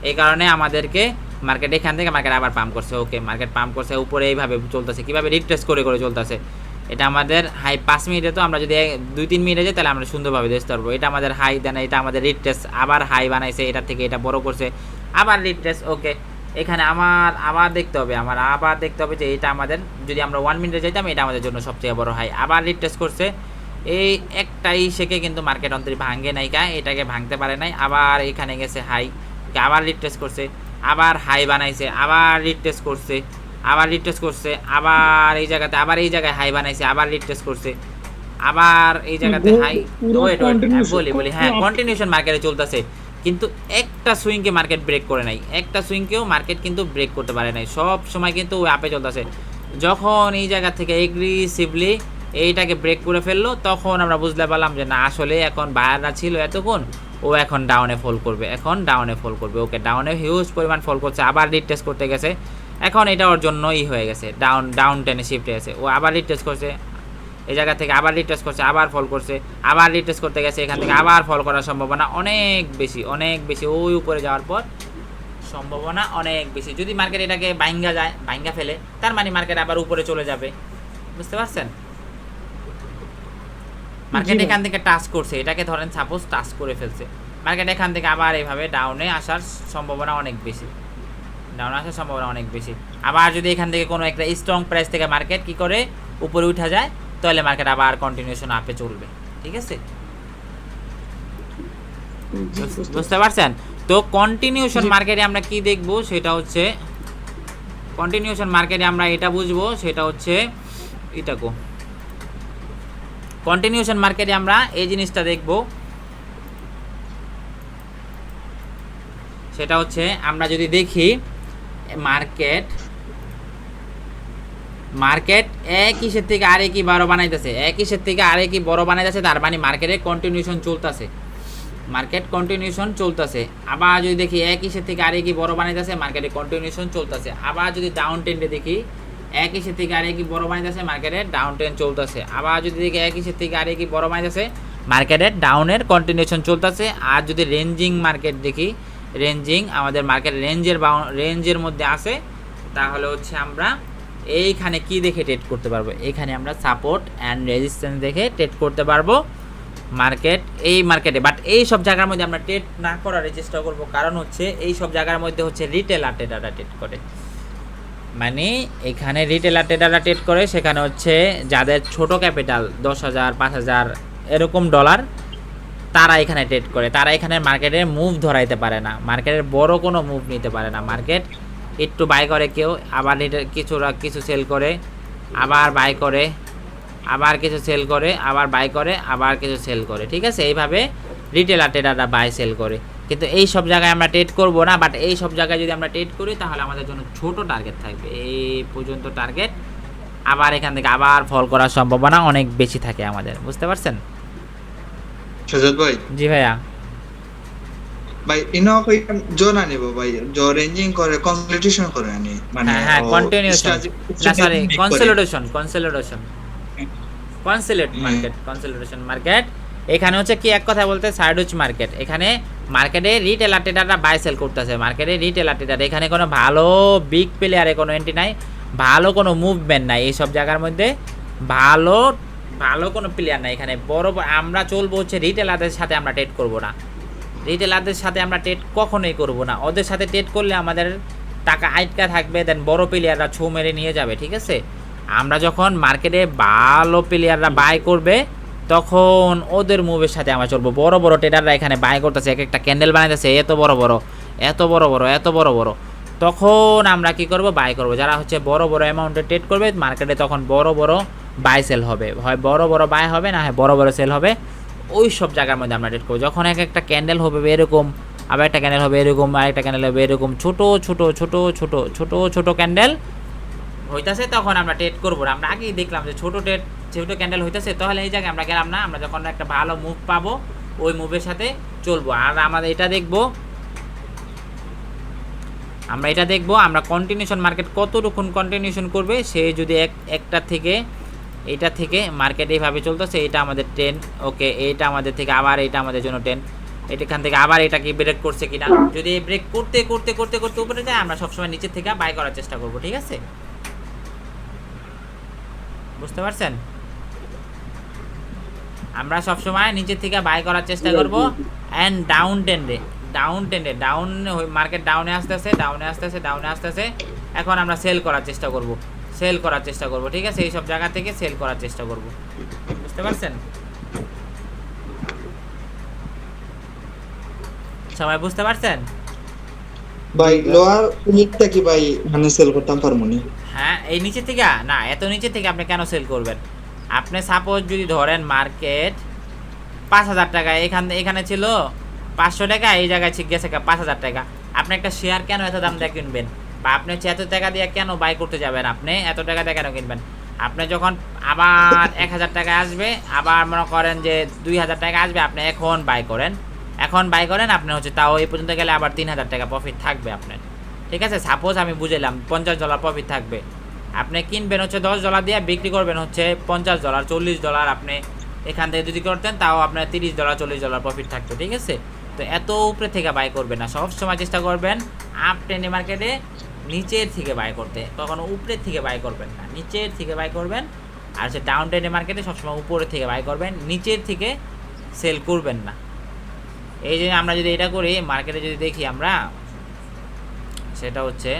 এই কারণে আমাদেরকে মার্কেট এখান থেকে মার্কেট আবার পাম্প করছে, ওকে মার্কেট পাম্প করছে উপরে এইভাবে চলতেছে, কীভাবে রিট্রেস করে চলতেছে। এটা আমাদের হাই 5 মিনিটে, তো আমরা যদি 2-3 মিনিটে যাই তাহলে আমরা সুন্দরভাবে দেখতে পারবো। এটা আমাদের হাই দেন, এটা আমাদের রিট্রেস, আবার হাই বানাইছে, এটা থেকে এটা বড় করছে, আবার রিট্রেস, ওকে এখানে আবার দেখতে হবে, আবার দেখতে হবে যে এটা আমাদের, যদি আমরা 1 মিনিটে যাইতাম এটা আমাদের জন্য সবথেকে বড় হাই, আবার রিট্রেস করছে, এই একটাই শেখে কিন্তু মার্কেট অন্তরে ভাঙে নাই, এটাকে ভাঙতে পারে নাই, আবার এখানে গেছে হাই, আবার রিট্রেস করছে, আবার হাই বানাইছে, আবার রিট্রেস করছে, আবার রিট্রেস করছে, আবার এই জায়গাতে, আবার এই জায়গায় হাই বানাইছে, আবার রিট্রেস করছে, আবার এই জায়গাতে হাই, বলি হ্যাঁ কন্টিনিউশন মার্কেটে চলতেছে, কিন্তু একটা সুইংকে মার্কেট ব্রেক করে নাই, একটা সুইংকেও মার্কেট কিন্তু ব্রেক করতে পারে নাই, সব সময় কিন্তু ওই আপে চলতেছে। যখন এই জায়গা থেকে এগ্রেসিভলি এইটাকে ব্রেক করে ফেললো, তখন আমরা বুঝতে পারলাম যে না আসলে এখন বায়াররা ছিল এতক্ষণ, ও এখন ডাউনে ফল করবে, ওকে ডাউনে হিউজ পরিমাণ ফল করছে, আবার রিটেস্ট করতে গেছে, এখন এটা ওর জন্য হয়ে গেছে, ডাউন টেনে শিফট হয়ে গেছে, ও আবার রিটেস্ট করছে এই জায়গা থেকে, আবার রিটেস্ট করছে, আবার ফল করছে, আবার রিটেস্ট করতে গেছে, এখান থেকে আবার ফল করার সম্ভাবনা অনেক বেশি, ওই উপরে যাওয়ার পর সম্ভাবনা অনেক বেশি। যদি মার্কেট এটাকে ভাঙ্গা ফেলে, তার মানে মার্কেট আবার উপরে চলে যাবে, বুঝতে পারছেন? মার্কেট এখান থেকে টাচ করছে, এটাকে ধরেন সাপোজ টাচ করে ফেলছে, মার্কেট এখান থেকে আবার এইভাবে ডাউনে আসার সম্ভাবনা অনেক বেশি, আবার যদি এখান থেকে কোনো একটা স্ট্রং প্রাইস থেকে মার্কেট কি করে উপরে উঠা যায়, তাহলে মার্কেট আবার কন্টিনিউশন আপে চলবে, ঠিক আছে? বুঝতে পারছেন? তো কন্টিনিউশন মার্কেটে আমরা কি দেখব, সেটা হচ্ছে কন্টিনিউশন মার্কেটে আমরা এটা বুঝবো, সেটা হচ্ছে এটাকো কন্টিনিউশন মার্কেটে আমরা এই জিনিসটা দেখব, সেটা হচ্ছে আমরা যদি দেখি মার্কেট এক হিসের থেকে আরেকই বড় বানাইতেছে, তার মানে মার্কেটের কন্টিনিউশন চলতেছে, আবার যদি দেখি এক হিসের থেকে আরেকই বড় বানাইতেছে, মার্কেটের কন্টিনিউশন চলতেছে, আবার যদি ডাউন ট্রেন্ডে দেখি এক হিসের থেকে আরেকই বড় বানাইতেছে, মার্কেটের ডাউন ট্রেন্ড চলতেছে, আবার যদি দেখি এক হিসের থেকে আরেকই বড় বানাইতেছে, মার্কেটের ডাউনের কন্টিনিউশন চলতেছে। আর যদি রেঞ্জিং মার্কেট দেখি, আমাদের মার্কেট রেঞ্জের মধ্যে আছে, তাহলে হচ্ছে আমরা এইখানে কি দেখে ট্রেড করতে পারবো, এখানে আমরা সাপোর্ট অ্যান্ড রেজিস্ট্যান্স দেখে ট্রেড করতে পারবো মার্কেটে। বাট এই সব জায়গার মধ্যে আমরা ট্রেড না করার চেষ্টা করব, কারণ হচ্ছে এই সব জায়গার মধ্যে হচ্ছে রিটেলার ট্রেডাররা ট্রেড করে, মানে এখানে রিটেলার ট্রেডাররা ট্রেড করে, সেখানে হচ্ছে যাদের ছোট ক্যাপিটাল 10,000 5,000 এরকম ডলার, তারা এখানে ট্রেড করে, তারা এখানে মার্কেটে মুভ ধরাইতে পারে না, মার্কেটের বড় কোনো মুভ নিতে পারে না, মার্কেট একটু বাই করে কেউ, আবার কিছু সেল করে, আবার বাই করে, আবার কিছু সেল করে, আবার বাই করে, আবার কিছু সেল করে, ঠিক আছে? এইভাবে রিটেলার ট্রেডাররা বাই সেল করে, কিন্তু এই সব জায়গায় আমরা ট্রেড করব না। বাট এই সব জায়গায় যদি আমরা ট্রেড করি, তাহলে আমাদের জন্য ছোট টার্গেট থাকবে, এই পর্যন্ত টার্গেট, আবার এখান থেকে আবার ফল করার সম্ভাবনা অনেক বেশি থাকে আমাদের, বুঝতে পারছেন? সাজাদ ভাই, জি ভাইয়া। ভাই ইনো কই জো না নিব ভাই, জো রেঞ্জিং করে কনসলিডেশন করে আনি, মানে হ্যাঁ কন্টিনিউশন না, সরি কনসলিডেশন মার্কেট এখানে হচ্ছে কি, এক কথা বলতে সাইডউইচ মার্কেট, এখানে মার্কেটে রিটেলার ট্রেডাররা বাই সেল করতেছে, মার্কেটে রিটেলার ট্রেডার, এখানে কোনো ভালো বিগ প্লেয়ারে কোনো এন্ট্রি নাই, ভালো কোনো মুভমেন্ট নাই, এই সব জায়গার মধ্যে ভালো কোনো প্লেয়ার নাই, এখানে বড় আমরা চলবো হচ্ছে রিটেলারদের সাথে আমরা ট্রেড করব না, রিটেলারদের সাথে আমরা ট্রেড কখনোই করব না, ওদের সাথে ট্রেড করলে আমাদের টাকা আটকা থাকবে, দেন বড় প্লেয়াররা ছো মেরে নিয়ে যাবে, ঠিক আছে? আমরা যখন মার্কেটে ভালো প্লেয়াররা বাই করবে, তখন ওদের মুভের সাথে আমরা চলবো। বড় বড় ট্রেডাররা এখানে বাই করতেছে, এক একটা ক্যান্ডেল বানাইতেছে এত বড় বড়, তখন আমরা কি করব, বাই করব। যারা হচ্ছে বড় অ্যামাউন্টে ট্রেড করবে মার্কেটে, তখন বড় বাই সেল হবে, হয় বড় বাই হবে, না হয় বড় সেল হবে, ওই সব জায়গার মধ্যে আমরা ট্রেড করবো। যখন এক একটা ক্যান্ডেল হবে এরকম, আবার একটা ক্যান্ডেল হবে এরকম, আর একটা ক্যান্ডেল হবে এরকম, ছোট ক্যান্ডেল হইতাছে তখন আমরা ট্রেড করবো না। আমরা আগেই দেখলাম যে ছোট ক্যান্ডেল হইতাছে, তাহলে এই জায়গায় আমরা গেলাম না। আমরা যখন একটা ভালো মুভ পাবো ওই মুভের সাথে চলবো। আর আমাদের এটা দেখবো, আমরা কন্টিনিউশন মার্কেট কতটুকু কন্টিনিউশন করবে। সে যদি একটা থেকে এটা থেকে মার্কেট এইভাবে চলতেছে, এটা আমাদের ট্রেন্ড, ওকে, এইটা আমাদের থেকে আবার এটা আমাদের জন্য ট্রেন্ড, এখান থেকে আবার এটা কি ব্রেক করছে কিনা। যদি এই ব্রেক করতে করতে করতে করতে উপরে যায়, আমরা সবসময় নিচের থেকে বাই করার চেষ্টা করব, ঠিক আছে? বুঝতে পারছেন? আমরা সবসময় নিচের থেকে বাই করার চেষ্টা করব। অ্যান্ড ডাউন ট্রেন্ডে ডাউন মার্কেট ডাউনে আসতেছে। এখন আমরা সেল করার চেষ্টা করব, ঠিক আছে? এই সব জায়গা থেকে সেল করার চেষ্টা করব। বুঝতে পারছেন? সবাই বুঝতে পারছেন? ভাই লোয়ার নিচটা কি ভাই মানে সেল করতাম পারবো না? হ্যাঁ, এই নিচে থেকে না, এত নিচে থেকে আপনি কেন সেল করবেন? আপনি সাপোজ যদি ধরেন মার্কেট 5,000 টাকা, এখানে ছিল 500 টাকা, এই জায়গায় গেছে 5,000 টাকা, আপনি একটা শেয়ার কেন এত দাম দিয়ে কিনবেন? বা আপনি এত টাকা দিয়ে কেন বাই করতে যাবেন? আপনি এত টাকা দিয়ে কেন কিনবেন? আপনি যখন আবার 1,000 টাকা আসবে, আবার মনে করেন যে 2,000 টাকা আসবে, আপনি এখন বাই করেন, আপনি হচ্ছে তাও এই পর্যন্ত গেলে আবার 3,000 টাকা প্রফিট থাকবে আপনার, ঠিক আছে? সাপোজ আমি বুঝলাম $50 প্রফিট থাকবে, আপনি কিনবেন হচ্ছে $10 দিয়ে, বিক্রি করবেন হচ্ছে $50, $40 আপনি এখান থেকে যদি করতেন, তাও আপনার $30 $40 প্রফিট থাকতো, ঠিক আছে? তো এত উপরে থেকে বাই করবেন না, সবসময় চেষ্টা করবেন আপ ট্রেন্ডে মার্কেটে নিচের থেকে বাই করতে, কখনো উপরের থেকে বাই করবেন না, নিচের থেকে বাই করবেন। আর হচ্ছে ডাউন ট্রেন্ডে মার্কেটে সবসময় উপরের থেকে বাই করবেন, নিচের থেকে সেল করবেন না। এই যে আমরা যদি এটা করি, মার্কেটে যদি দেখি আমরা, সেটা হচ্ছে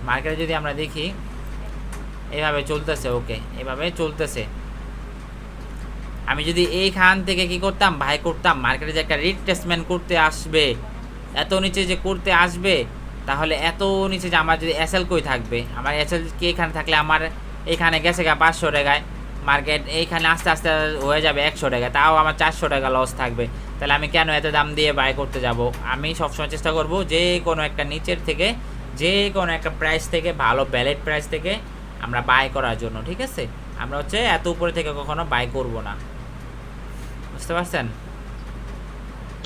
মার্কেটে যদি আমরা দেখি এভাবে চলতেছে, ওকে, এভাবে চলতেছে। আমি যদি এইখান থেকে কি করতাম, বাই করতাম, মার্কেটে যে একটা রিট্রেসমেন্ট করতে আসবে, এত নিচে যে করতে আসবে, তাহলে এত নিচে যে আমার যদি এসএল কই থাকবে, আমার এসএল কি এখানে থাকলে আমার এখানে গেছে 500 টাকায়, মার্কেট এইখানে আস্তে আস্তে হয়ে যাবে 100 টাকা, তাও আমার 400 টাকা লস থাকবে। তাহলে আমি কেন এত দাম দিয়ে বাই করতে যাব? আমি সবসময় চেষ্টা করব যে কোনো একটা নিচের থেকে, যে কোনো একটা প্রাইস থেকে, ভালো ভ্যালিড প্রাইস থেকে আমরা বাই করার জন্য, ঠিক আছে? আমরা হচ্ছে এত উপরে থেকে কখনো বাই করব না। বুঝতে পারছেন?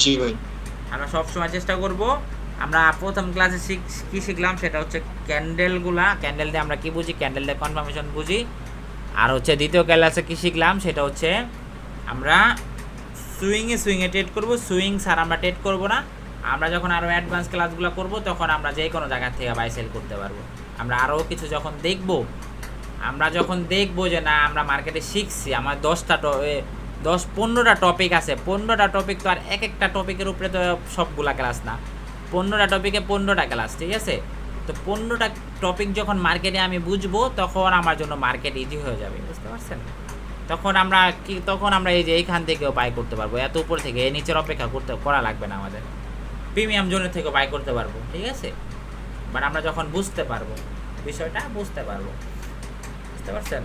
জি ভাই। আমরা সবসময় চেষ্টা করব। আমরা প্রথম ক্লাসে কি শিখলাম, সেটা হচ্ছে ক্যান্ডেল দিয়ে আমরা কি বুঝি, ক্যান্ডেল দিয়ে কনফার্মেশন বুঝি। আর হচ্ছে দ্বিতীয় ক্লাসে কি শিখলাম, সেটা হচ্ছে আমরা সুইংয়ে ট্রেড করব, সুইং ছাড়া আমরা ট্রেড করব না। আমরা যখন আরও অ্যাডভান্স ক্লাসগুলো করব, তখন আমরা যে কোনো জায়গা থেকে বাই সেল করতে পারবো। আমরা আরও কিছু যখন দেখব যে না, আমরা মার্কেটে শিখছি, আমার 10-15টা টপিক আছে, 15টা টপিক তো আর একটা টপিকের উপরে তো সবগুলা ক্লাস না, 15টা টপিকে 15টা ক্লাস, ঠিক আছে? তো 15টা টপিক যখন মার্কেটে আমি বুঝবো, তখন আমার জন্য মার্কেট ইজি হয়ে যাবে। বুঝতে পারছেন? তখন আমরা এই যে এইখান থেকেও বাই করতে পারবো, এত উপর থেকে, এই নিচের অপেক্ষা করা লাগবে না, আমাদের প্রিমিয়াম জোনের থেকেও বাই করতে পারবো, ঠিক আছে? বাট আমরা যখন বুঝতে পারবো বিষয়টা, বুঝতে পারছেন?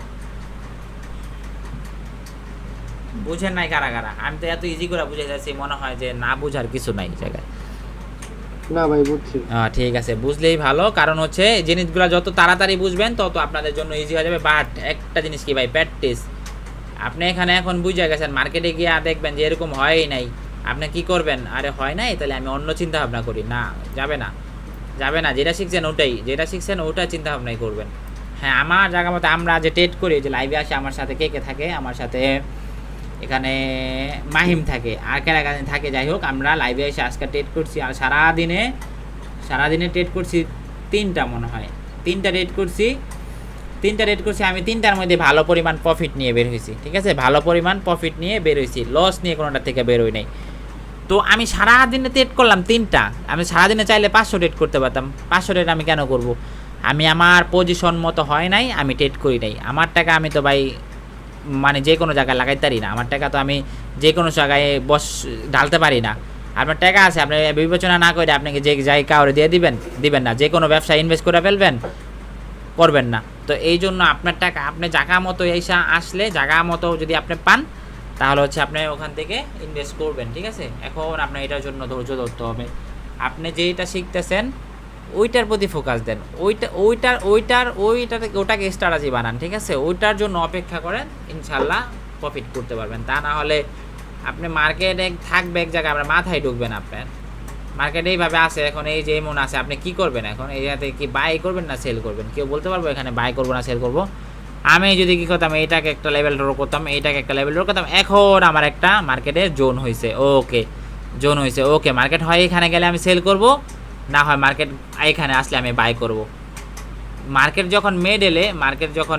বুঝেন নাই কারা? আমি তো এত ইজি করে বুঝে যাচ্ছি, মনে হয় যে না বুঝার কিছু নাই জায়গায়। না ভাই বুঝছি। ঠিক আছে, বুঝলেই ভালো, কারণ হচ্ছে জিনিসগুলো যত তাড়াতাড়ি বুঝবেন তত আপনাদের জন্য ইজি হয়ে যাবে। বাট একটা জিনিস কি ভাই, প্র্যাকটিস। আপনি এখানে এখন বুঝে গেছেন, মার্কেটে গিয়ে দেখবেন যে এরকম হয়ই নাই, আপনি কি করবেন? আরে হয় নাই, তাহলে আমি অন্য চিন্তা ভাবনা করি। না, যাবে না, যেটা শিখছেন ওটা চিন্তা ভাবনাই করবেন। হ্যাঁ, আমার জায়গা মতো আমরা যে ট্রেড করি, যে লাইভে আসে, আমার সাথে কে থাকে, আমার সাথে এখানে মাহিম থাকে, আর কেরাকানি থাকে, যাই হোক, আমরা লাইভে এসে আজকে ট্রেড করছি। আর সারাদিনে ট্রেড করছি 3টা, মনে হয় 3টা ট্রেড করছি। আমি 3টার মধ্যে ভালো পরিমাণ প্রফিট নিয়ে বের হয়েছি, ঠিক আছে? ভালো পরিমাণ প্রফিট নিয়ে বের হয়েছি, লস নিয়ে কোনোটা থেকে বের হই নাই। তো আমি সারাদিনে ট্রেড করলাম 3টা। আমি সারাদিনে চাইলে 500 ট্রেড করতে পারতাম। 500 ট্রেড আমি কেন করব? আমি আমার পজিশন মতো হয় নাই, আমি ট্রেড করি নাই। আমার টাকা আমি তো ভাই মানে যে কোনো জায়গায় লাগাইতে পারি না, আমার টাকা তো আমি যে কোনো জায়গায় ঢালতে পারি না। আপনার টাকা আছে, আপনি বিবেচনা না করে আপনাকে যে যাই কাউরে দিয়ে দিবেন না, যে কোনো ব্যবসায় ইনভেস্ট করে ফেলবেন, করবেন না। তো এই জন্য আপনার টাকা আপনি জায়গা মতো আসলে, জায়গা মতো যদি আপনি পান, তাহলে হচ্ছে আপনি ওখান থেকে ইনভেস্ট করবেন, ঠিক আছে? এখন আপনার এটার জন্য ধৈর্য ধরতে হবে। আপনি যেটা শিখতেছেন ওইটার প্রতি ফোকাস দেন, ওটাকে স্ট্র্যাটেজি বানান, ঠিক আছে? ওইটার জন্য অপেক্ষা করেন, ইনশাল্লাহ প্রফিট করতে পারবেন। তা না হলে আপনি মার্কেটে থাকবে এক জায়গায়, আপনার মাথায় ঢুকবেন। আপনার মার্কেট এইভাবে আছে এখন, এই যে এমন আছে, আপনি কি করবেন এখন? এই হাতে কি বাই করবেন না সেল করবেন? কেউ বলতে পারবো এখানে বাই করবো না সেল করবো? আমি যদি কি করতাম, এইটাকে একটা লেভেল ড্র করতাম, এইটাকে একটা লেভেল ড্র করতাম। এখন আমার একটা মার্কেটে জোন হয়েছে, ওকে জোন হয়েছে, ওকে মার্কেট হয় এখানে গেলে আমি সেল করব, না হয় মার্কেট এখানে আসলে আমি বাই করব। মার্কেট যখন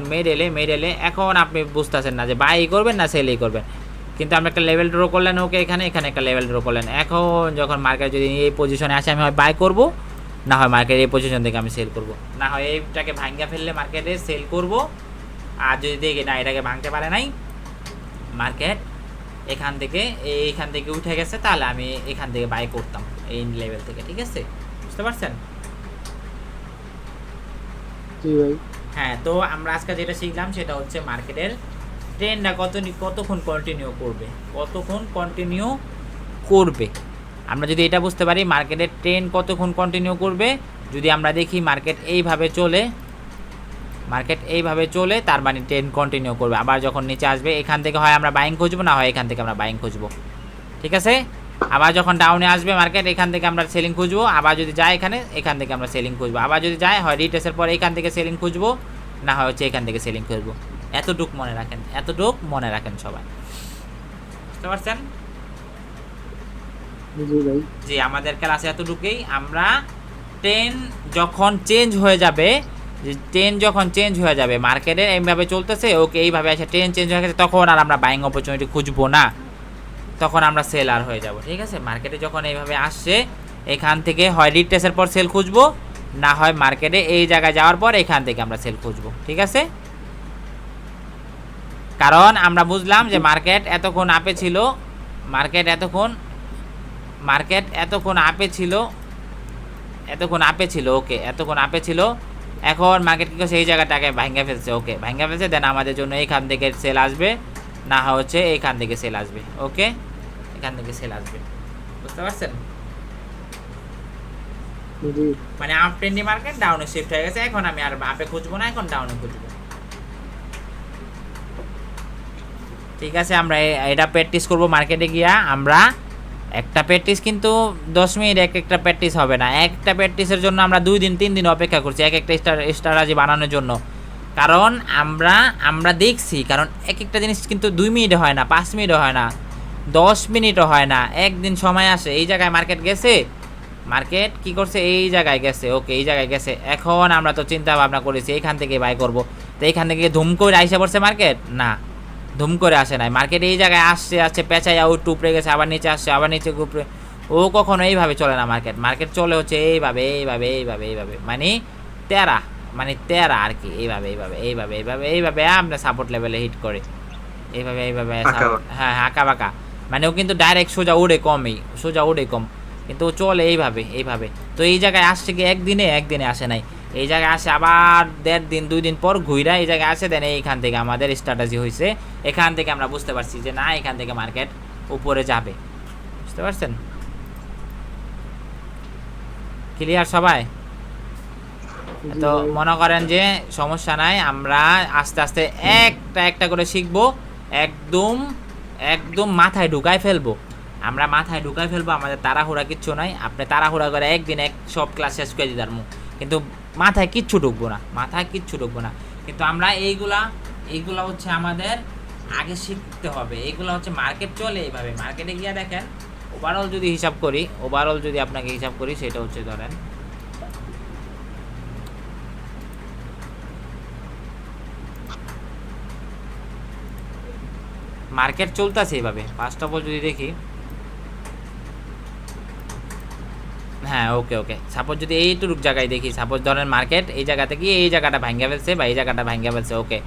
মেডেলে এখন আপনি বুঝতেছেন না যে বাই করবেন না সেলই করবেন, কিন্তু আপনি একটা লেভেল ড্র করলেন, ওকে এখানে একটা লেভেল ড্র করলেন। এখন যখন মার্কেট যদি এই পজিশনে আসে, আমি হয় বাই করব, না হয় মার্কেট এই পজিশন থেকে আমি সেল করব, না হয় এইটাকে ভাঙ্গা ফেললে মার্কেটে সেল করব। আর যদি দেখি না এটাকে ভাঙতে পারে নাই, মার্কেট এইখান থেকে উঠে গেছে, তাহলে আমি এখান থেকে বাই করতাম এই লেভেল থেকে, ঠিক আছে? বুঝতে পারছেন? জি ভাই। হ্যাঁ, তো আমরা আজকে যেটা শিখলাম সেটা হচ্ছে মার্কেটের ট্রেন্ডটা কতক্ষণ কন্টিনিউ করবে। আমরা যদি এটা বুঝতে পারি মার্কেটের ট্রেন্ড কতক্ষণ কন্টিনিউ করবে, যদি আমরা দেখি মার্কেট এইভাবে চলে, তার মানে ট্রেন্ড কন্টিনিউ করবে। আবার যখন নিচে আসবে, এখান থেকে হয় আমরা বাইং খুঁজবো, না হয় এখান থেকে আমরা বাইং খুঁজবো, ঠিক আছে? আবার যখন ডাউনে আসবে মার্কেট, এখান থেকে আমরা সেলিং খুঁজবো। আবার যদি যায় এখান থেকে আমরা সেলিং খুঁজবো। আবার যদি যায়, হয় রিটেস্টের পরে এখান থেকে সেলিং খুঁজবো, না হয় হচ্ছে এখান থেকে সেলিং খুঁজবো। এতটুক মনে রাখেন সবাই। বুঝতে পারছেন? জি ভাই। জি, আমাদের ক্লাসে এতটুকুই। আমরা ট্রেন্ড যখন চেঞ্জ হয়ে যাবে মার্কেটে এইভাবে চলতেছে, ওকে এইভাবে আসে ট্রেন্ড চেঞ্জ হয়ে গেছে, তখন আর আমরা বাইং অপরচুনিটি খুঁজবো না, তখন আমরা সেলার হয়ে যাব, ঠিক আছে? মার্কেটে যখন এইভাবে আসছে, এখান থেকে হয় রিটেস্টের পর সেল খুঁজবো, না হয় মার্কেটে এই জায়গায় যাওয়ার পর এখান থেকে আমরা সেল খুঁজবো, ঠিক আছে? কারণ আমরা বুঝলাম যে মার্কেট এতক্ষণ আপে ছিল, ওকে এতক্ষণ আপে ছিল। এখন মার্কেট কি করছে, এই জায়গাটাকে ভাঙ্গা ফেলছে, ওকে ভাঙ্গা ফেলছে, দেন আমাদের জন্য এইখান থেকে সেল আসবে, না হচ্ছে এইখান থেকে সেল আসবে, ওকে এখান থেকে সেল আসবে। বুঝতে পারছেন? জি। মানে আপ ট্রেন্ডি মার্কেট ডাউনে শিফট হয়ে গেছে, এখন আমি আর আপে খুঁজবো না, এখন ডাউনে খুঁজবো, ঠিক আছে? আমরা এটা প্র্যাকটিস করবো মার্কেটে গিয়া। আমরা একটা প্র্যাকটিস কিন্তু 10 মিনিট একটা প্র্যাকটিস হবে না। একটা প্র্যাকটিসের জন্য আমরা 2 দিন 3 দিন অপেক্ষা করছি একটা স্ট্র্যাটেজি বানানোর জন্য। কারণ আমরা দেখছি, কারণ একটা জিনিস কিন্তু 2 মিনিটে হয় না, 5 মিনিটও হয় না, 10 মিনিটও হয় না, একদিন সময় আসে। এই জায়গায় মার্কেট গেছে, মার্কেট কি করছে, এই জায়গায় গেছে, ওকে এই জায়গায় গেছে। এখন আমরা তো চিন্তা ভাবনা করেছি এইখান থেকে বাই করব, তো এইখান থেকে ধুম করে আইসা পড়ছে মার্কেট, না ধুম করে আসে নাই মার্কেট, এই জায়গায় আসছে পেঁচাই আউট উপরে গেছে, আবার নিচে আসছে, আবার নিচে উপরে। ও কখনো এইভাবে চলে না মার্কেট চলে হচ্ছে এইভাবে, মানে তেরা আর কি, এইভাবে আপনার সাপোর্ট লেভেলে হিট করে, এইভাবে হ্যাঁ আঁকা বাঁকা, মানে ও কিন্তু ডাইরেক্ট সোজা উড়ে কম, কিন্তু ও চলে এইভাবে। তো এই জায়গায় আসছে কি একদিনে আসে নাই, এই জায়গায় আসে আবার 1.5 দিন 2 দিন পর ঘুইরা এই জায়গায় আসে, দেন এইখান থেকে আমাদের স্ট্র্যাটেজি হয়েছে। এখান থেকে আমরা বুঝতে পারছি যে না, এখান থেকে মার্কেট উপরে যাবে। বুঝতে পারছেন? ক্লিয়ার সবাই? তো মনে করেন যে সমস্যা নাই, আমরা আস্তে আস্তে একটা করে শিখবো, একদম মাথায় ঢুকায় ফেলবো। আমাদের তাড়াহুড়া কিচ্ছু নাই। আপনি তাড়াহুড়া করে একদিন সব ক্লাস শেষ করে দিতে পারবো, কিন্তু মাথায় কিচ্ছু ঢুকবো না। কিন্তু আমরা এইগুলা হচ্ছে আমাদের আগে শিখতে হবে। এইগুলা হচ্ছে মার্কেট চলে এইভাবে। মার্কেটে গিয়ে দেখেন, ওভারঅল যদি আপনাকে হিসাব করি, সেটা হচ্ছে ধরেন মার্কেট চলতেছে এইভাবে। ফার্স্ট অফ অল যদি দেখি, হ্যাঁ ওকে সাপোজ যদি এইটুকু জায়গায় দেখি, সাপোজ ধরেন মার্কেট এই জায়গাতে গিয়ে এই জায়গাটা ভাঙ্গা ফেলছে, বা এই জায়গাটা ভাঙ্গা ফেলছে, ওকে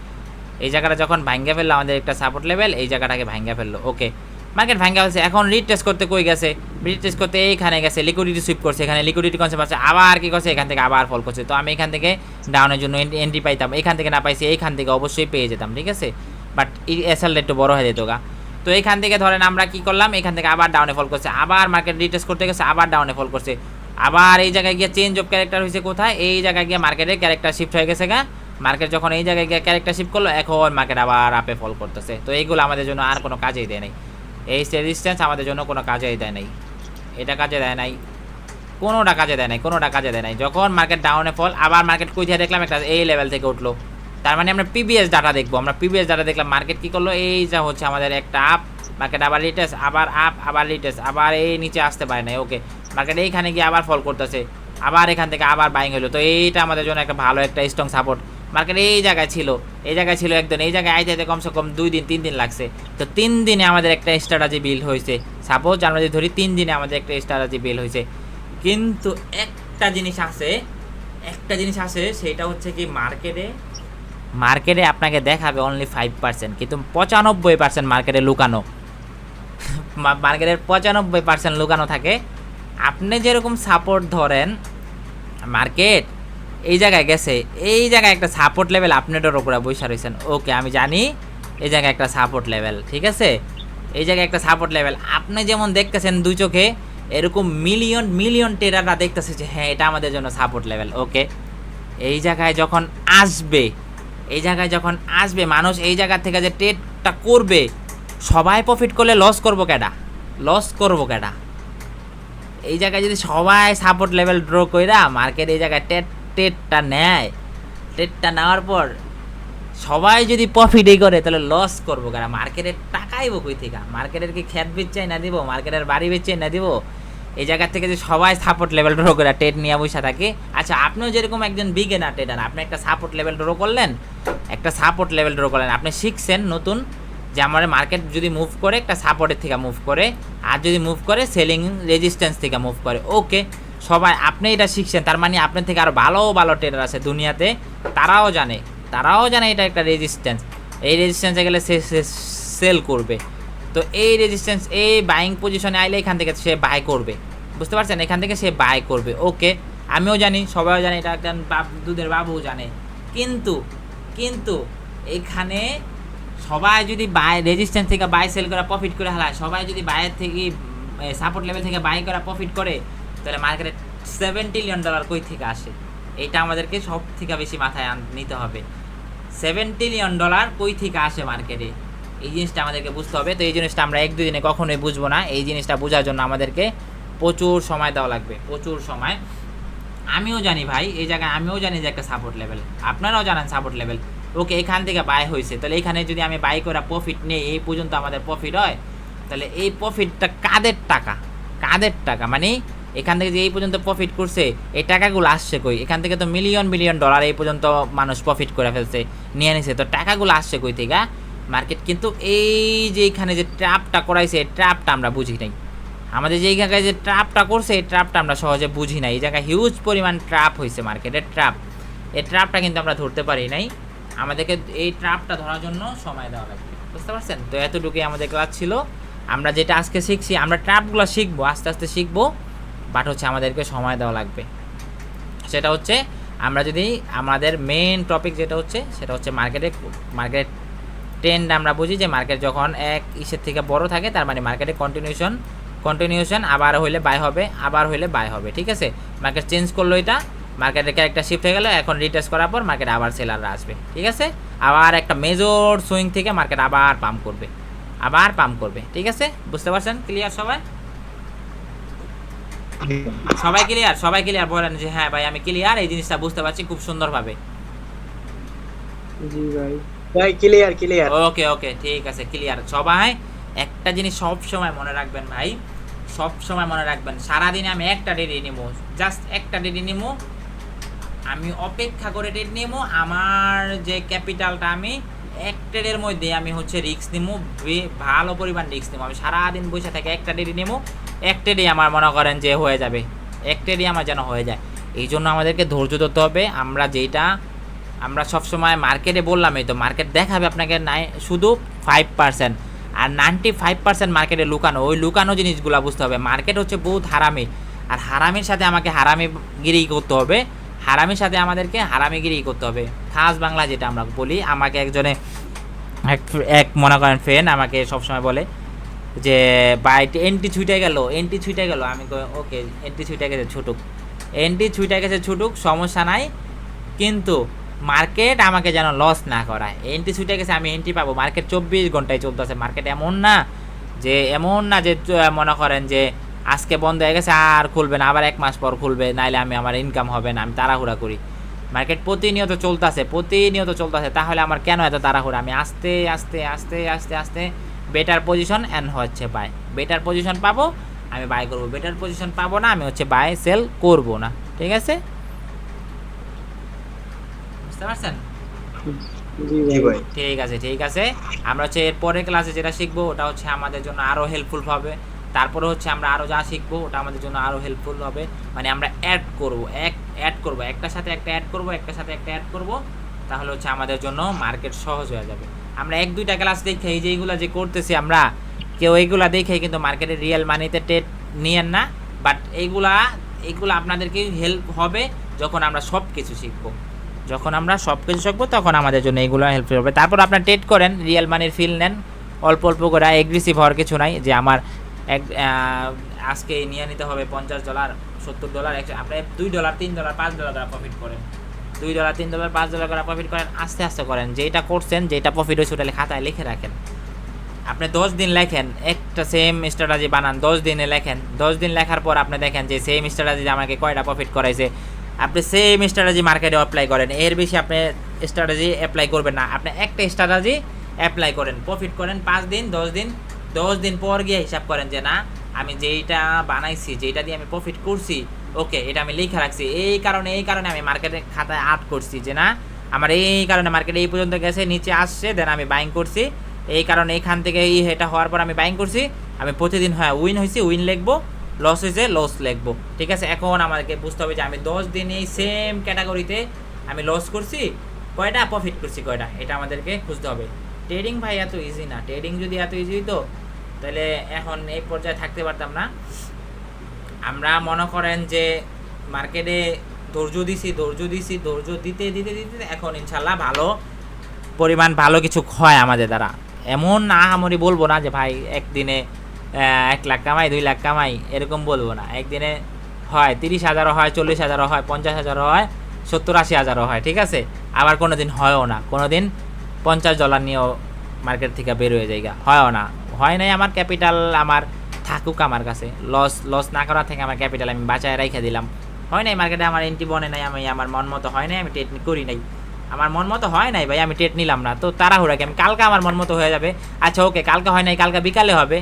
এই জায়গাটা যখন ভাঙ্গা ফেললো, আমাদের একটা সাপোর্ট লেভেল, এই জায়গাটাকে ভাঙ্গা ফেললো, ওকে মার্কেট ভাঙ্গা ফেলছে। এখন রিটেস্ট করতে কই গেছে, রিটেস্ট করতে এইখানে গেছে, লিকুইডিটি সুইপ করছে, এখানে লিকুইডিটি কনসেপ্ট আছে, আবার কি করছে, এখান থেকে আবার ফল করছে। তো আমি এখান থেকে ডাউনের জন্য এন্ট্রি পাইতাম, এখান থেকে না পাইছি, এইখান থেকে অবশ্যই পেয়ে যেতাম, ঠিক আছে? বাট এসএলটা একটু বড় হয়ে যেত গা। তো এখান থেকে ধরেন আমরা কি করলাম, এখান থেকে আবার ডাউনে ফল করছে, আবার মার্কেট রিটেস্ট করতে গেছে, আবার ডাউনে ফল করছে। আবার এই জায়গায় গিয়ে চেঞ্জ অফ ক্যারেক্টার হয়েছে কোথায়, এই জায়গায় গিয়ে মার্কেটের ক্যারেক্টার শিফট হয়ে গেছে গা। মার্কেট যখন এই জায়গায় গিয়ে ক্যারেক্টার শিফট করলো, এখন মার্কেট আবার আপে ফল করতেছে। তো এইগুলো আমাদের জন্য আর কোনো কাজেই দেয় নাই, এই রেজিস্ট্যান্স আমাদের জন্য কোনো কাজেই দেয় নাই, এটা কাজে দেয় নাই, কোনোটা কাজে দেয় নাই, কোনোটা কাজে দেয় নাই। যখন মার্কেট ডাউনে ফল, আবার মার্কেট কই থেকে দেখলাম একটা এই লেভেল থেকে উঠলো, তার মানে আমরা পিবিএস ডাটা দেখবো। আমরা পিবিএস ডাটা দেখলাম মার্কেট কী করলো, এই যা হচ্ছে আমাদের একটা আপ, মার্কেট আবার রিটেস্ট, আবার আপ, আবার রিটেস্ট, আবার এই নিচে আসতে পারে না। ওকে, মার্কেট এইখানে গিয়ে আবার ফল করতেছে, আবার এখান থেকে আবার বাইং হলো। তো এইটা আমাদের জন্য একটা ভালো একটা স্ট্রং সাপোর্ট। মার্কেট এই জায়গায় ছিল, এই জায়গায় ছিল একদম, এই জায়গায় আইতে কমসে কম 2 দিন 3 দিন লাগছে। তো 3 দিনে আমাদের একটা স্ট্র্যাটেজি বিল্ড হয়েছে। সাপোজ আমরা যদি ধরি 3 দিনে আমাদের একটা স্ট্র্যাটেজি বিল্ড হয়েছে। কিন্তু একটা জিনিস আছে, সেটা হচ্ছে কি মার্কেটে আপনাকে দেখাবে অনলি 5%, কিন্তু 95% মার্কেটে লুকানো, মার্কেটের 95% লুকানো থাকে। আপনি যেরকম সাপোর্ট ধরেন, মার্কেট এই জায়গায় গেছে, এই জায়গায় একটা সাপোর্ট লেভেল আপনাদের উপরে বসে রয়েছেন। ওকে, আমি জানি এই জায়গায় একটা সাপোর্ট লেভেল, ঠিক আছে, এই জায়গায় একটা সাপোর্ট লেভেল আপনি যেমন দেখতেছেন 2 চোখে, এরকম মিলিয়ন ট্রেডাররা দেখতেছে যে হ্যাঁ এটা আমাদের জন্য সাপোর্ট লেভেল। ওকে, এই জায়গায় যখন আসবে মানুষ, এই জায়গা থেকে যে ট্রেডটা করবে, সবাই প্রফিট করলে লস করবো কেডা? এই জায়গায় যদি সবাই সাপোর্ট লেভেল ড্র কইরা মার্কেট এই জায়গায় ট্রেডটা নেওয়ার পর সবাই যদি প্রফিটই করে, তাহলে লস করবো কেডা? মার্কেটের টাকাইব কই থেকে? মার্কেটের কি ক্ষেত বেচে না দিব? মার্কেটের বাড়ি বেচে না দিব? এই জায়গা থেকে যে সবাই সাপোর্ট লেভেল ড্র করে ট্রেড নিয়ে বসে থাকে। আচ্ছা, আপনিও যেরকম একজন বিগিনার ট্রেডার, আপনি একটা সাপোর্ট লেভেল ড্র করলেন, আপনি শিখছেন নতুন যে আমার মার্কেট যদি মুভ করে একটা সাপোর্টের থেকে মুভ করে, আর যদি মুভ করে সেলিং রেজিস্ট্যান্স থেকে মুভ করে। ওকে, সবাই আপনি এটা শিখছেন, তার মানে আপনার থেকে আরও ভালো ট্রেডার আছে দুনিয়াতে, তারাও জানে এটা একটা রেজিস্ট্যান্স, এই রেজিস্ট্যান্সে গেলে সে সেল করবে। তো এই রেজিস্ট্যান্স, এই বাইং পজিশনে আইলে এখান থেকে সে বাই করবে, বুঝতে পারছেন, এখান থেকে সে বাই করবে। ওকে, আমিও জানি, সবাইও জানে, এটা একটা দুধের বাবুও জানে। কিন্তু এখানে সবাই যদি বাই রেজিস্ট্যান্স থেকে বাই সেল করা প্রফিট করে হালায়, সবাই যদি বাইরের থেকে সাপোর্ট লেভেল থেকে বাই করা প্রফিট করে, তাহলে মার্কেটে $7 ট্রিলিয়ন কই থেকে আসে? এটা আমাদেরকে সব থেকে বেশি মাথায় নিতে হবে। $7 ট্রিলিয়ন কই থেকে আসে মার্কেটে, এই জিনিসটা আমাদেরকে বুঝতে হবে। তো এই জিনিসটা আমরা 1-2 দিনে কখনোই বুঝবো না। এই জিনিসটা বোঝার জন্য আমাদেরকে প্রচুর সময় দেওয়া লাগবে, প্রচুর সময়। আমিও জানি ভাই, এই জায়গায় আমিও জানি যে একটা সাপোর্ট লেভেল, আপনারাও জানেন সাপোর্ট লেভেল। ওকে, এখান থেকে বাই হয়েছে, তাহলে এখানে যদি আমি বাই করে প্রফিট নেই, এই পর্যন্ত আমাদের প্রফিট হয়, তাহলে এই প্রফিটটা কাদের টাকা? মানে এখান থেকে যে এই পর্যন্ত প্রফিট করছে, এই টাকাগুলো আসছে কই? এখান থেকে তো মিলিয়ন ডলার এই পর্যন্ত মানুষ প্রফিট করে ফেলছে, নিয়ে নিছে। তো টাকাগুলো আসছে কই থেকে? মার্কেট কিন্তু এই যে এখানে যে ট্র্যাপটা করাইছে, এই ট্র্যাপটা আমরা বুঝি নাই। আমাদের যে জায়গায় যে ট্র্যাপটা করছে, এই ট্র্যাপটা আমরা সহজে বুঝি নাই। এই জায়গায় হিউজ পরিমাণ ট্র্যাপ হয়েছে, মার্কেটের ট্র্যাপ। এই ট্র্যাপটা কিন্তু আমরা ধরতে পারি নাই। আমাদেরকে এই ট্র্যাপটা ধরার জন্য সময় দেওয়া লাগবে, বুঝতে পারছেন? তো এতটুকুই আমাদের ক্লাস ছিল। আমরা যেটা আজকে শিখছি, আমরা ট্র্যাপগুলো শিখবো, আস্তে আস্তে শিখবো, বাট হচ্ছে আমাদেরকে সময় দেওয়া লাগবে। সেটা হচ্ছে আমরা যদি আমাদের মেইন টপিক যেটা হচ্ছে, সেটা হচ্ছে মার্কেট ট্রেন্ড আমরা বুঝি যে মার্কেট যখন এক ইসের থেকে বড় থাকে, তার মানে মার্কেটে কন্টিনিউশন, আবার হইলে বাই হবে, ঠিক আছে? মার্কেট চেঞ্জ করলো, এটা মার্কেটের ক্যারেক্টার শিফট হয়ে গেল, এখন রিটেস্ট করার পর মার্কেট আবার সেলাররা আসবে, ঠিক আছে? আবার একটা মেজর সুইং থেকে মার্কেট আবার পাম্প করবে, ঠিক আছে? বুঝতে পারছেন? ক্লিয়ার সবাই? সবাই ক্লিয়ার বলেন যে হ্যাঁ ভাই আমি ক্লিয়ার, এই জিনিসটা বুঝতে পারছি খুব সুন্দরভাবে। জি ভাই ক্লিয়ার। ওকে, ঠিক আছে, ক্লিয়ার সবাই। একটা জিনিস সব সময় মনে রাখবেন ভাই, সারাদিনে আমি একটা ডেটে নিব, জাস্ট একটা ডেটে নিব, আমি অপেক্ষা করে ট্রেড নিব। আমার যে ক্যাপিটালটা আমি এক ট্রেডের মধ্যে আমি হচ্ছে রিস্ক নিব, ভালো পরিমাণ রিস্ক নিব। আমি সারাদিন বসে থেকে একটা ট্রেডে নেব, এক ট্রেডেই আমার মনে করেন যে হয়ে যাবে, এক ট্রেডেই আমার যেন হয়ে যায়। এই জন্য আমাদেরকে ধৈর্য ধরতে হবে। আমরা সবসময় মার্কেটে বললামই তো, মার্কেট দেখাবে আপনাকে শুধু 5%, আর 95% মার্কেটে লুকানো। ওই লুকানো জিনিসগুলো বুঝতে হবে। মার্কেট হচ্ছে বহুত হারামি, আর হারামির সাথে আমাকে হারামিগিরি করতে হবে, হারামিগিরি করতে হবে। খাস বাংলা যেটা আমরা বলি, আমাকে একজনে এক মনে করেন ফ্রেন্ড আমাকে সবসময় বলে যে ভাই এন্টি ছুটে গেল, আমি ওকে এন্টি ছুটে গেছে ছুটুক, সমস্যা নাই, কিন্তু মার্কেট আমাকে যেন লস না করায়। এন্টি ছুটে গেছে, আমি এন্টি পাবো। মার্কেট 24 ঘন্টায় চলতেছে, মার্কেট এমন না যে মনে করেন যে আজকে বন্ধ হয়ে গেছে আর খুলবে না, আবার 1 মাস পর খুলবে, নাইলে আমার ইনকাম হবে না, আমি তাড়াহুড়া করি। মার্কেট প্রতিনিয়ত চলতেছে, তাহলে আমার কেন এত তাড়াহুড়া? আমি আস্তে আস্তে বেটার পজিশন এন্ড হচ্ছে বাই, বেটার পজিশন পাবো আমি বাই করব, বেটার পজিশন পাবো না আমি বাই সেল করব না। ঠিক আছে, বুঝতে পারছেন? জি ভাই। ঠিক আছে, আমরা এর পরের ক্লাসে যেটা শিখবো ওটা আমাদের জন্য আরো হেল্পফুল হবে। তারপরে আমরা আরো যা শিখবো ওটা আমাদের জন্য আরো হেল্পফুল হবে, মানে আমরা অ্যাড করব, একটার সাথে একটা অ্যাড করব, তাহলে আমাদের জন্য মার্কেট সহজ হয়ে যাবে। আমরা 1-2টা ক্লাস দেখে এই যে এইগুলা যে করতেছি আমরা, কেউ এইগুলা দেখে কিন্তু মার্কেটে রিয়েল মানিতে ট্রেড নিয়েন না, বাট এইগুলা আপনাদেরকে হেল্প হবে যখন আমরা সব কিছু শিখবো। তখন আমাদের জন্য এইগুলো হেল্পফুল হবে। তারপর আপনার ট্রেড করেন, রিয়েল মানির ফিল নেন অল্প করে, এগ্রেসিভ হওয়ার কিছু নাই যে আমার আজকে নিয়ে নিতে হবে $50, $70, আপনি $2, $3, $5 করে প্রফিট করেন, $2, $3, $5 করে প্রফিট করেন, আস্তে করেন। যেটা করছেন, যেটা প্রফিট হয়েছে ওটা খাতায় লিখে রাখেন। আপনি 10 দিন লেখেন, একটা সেম স্ট্র্যাটেজি বানান, 10 দিনে লেখেন, 10 দিন লেখার পর আপনি দেখেন যে সেম স্ট্র্যাটেজি আমাকে কয়টা প্রফিট করাইছে। আপনি সেম স্ট্র্যাটেজি মার্কেটে অ্যাপ্লাই করেন, এর বেশি আপনি স্ট্র্যাটেজি অ্যাপ্লাই করবেন না। আপনি একটা স্ট্র্যাটেজি অ্যাপ্লাই করেন, প্রফিট করেন 5 দিন 10 দিন পর গিয়ে হিসাব করেন যে না আমি যেইটা বানাইছি, যেটা দিয়ে আমি প্রফিট করছি, ওকে এটা আমি লিখে রাখছি, এই কারণে আমি মার্কেটের খাতায় আট করছি যে না আমার এই কারণে মার্কেট এই পর্যন্ত গেছে, নিচে আসছে, দেন আমি বাইং করছি, এই কারণে এখান থেকে এটা হওয়ার পর আমি বাইং করছি, আমি প্রতিদিন উইন হয়েছি উইন লিখবো, লস হয়েছে লস লিখবো। ঠিক আছে, এখন আমাদেরকে বুঝতে হবে যে আমি 10 দিন এই সেম ক্যাটাগরিতে আমি লস করছি কয়টা, প্রফিট করছি কয়টা, এটা আমাদেরকে খুঁজতে হবে। ট্রেডিং ভাই এত ইজি না, ট্রেডিং যদি এত ইজি হতো তাহলে এখন এই পর্যায়ে থাকতে পারতাম না। আমরা মনে করেন যে মার্কেটে ধৈর্য দিতে এখন ইনশাল্লাহ ভালো কিছু হয় আমাদের দ্বারা। এমন না আমি বলবো না যে ভাই একদিনে 1 লাখ কামাই 2 লাখ কামাই, এরকম বলবো না। একদিনে হয় 30,000 হয়, 40,000 হয়, 50,000 হয়, 70-80,000 হয়। ঠিক আছে, আবার কোনো দিন হয়ও না, কোনো দিন $50 নিয়েও মার্কেট থেকে বের হয়ে যায়, হয়ও না, হয় নাই। আমার ক্যাপিটাল আমার থাকুক আমার কাছে, লস না করা থেকে আমার ক্যাপিটাল আমি বাঁচায় রেখে দিলাম, হয় নাই মার্কেটে আমার এন্ট্রি বনে নাই, আমি আমার মন মতো হয় নাই, আমি ট্রেড করি নাই, আমার মন মতো হয় নাই ভাই, আমি ট্রেড নিলাম না, তো তাড়াহুড়া কি আমি কালকে আমার মন মতো হয়ে যাবে? আচ্ছা ওকে, কালকে হয় নাই, কালকে বিকালে হবে,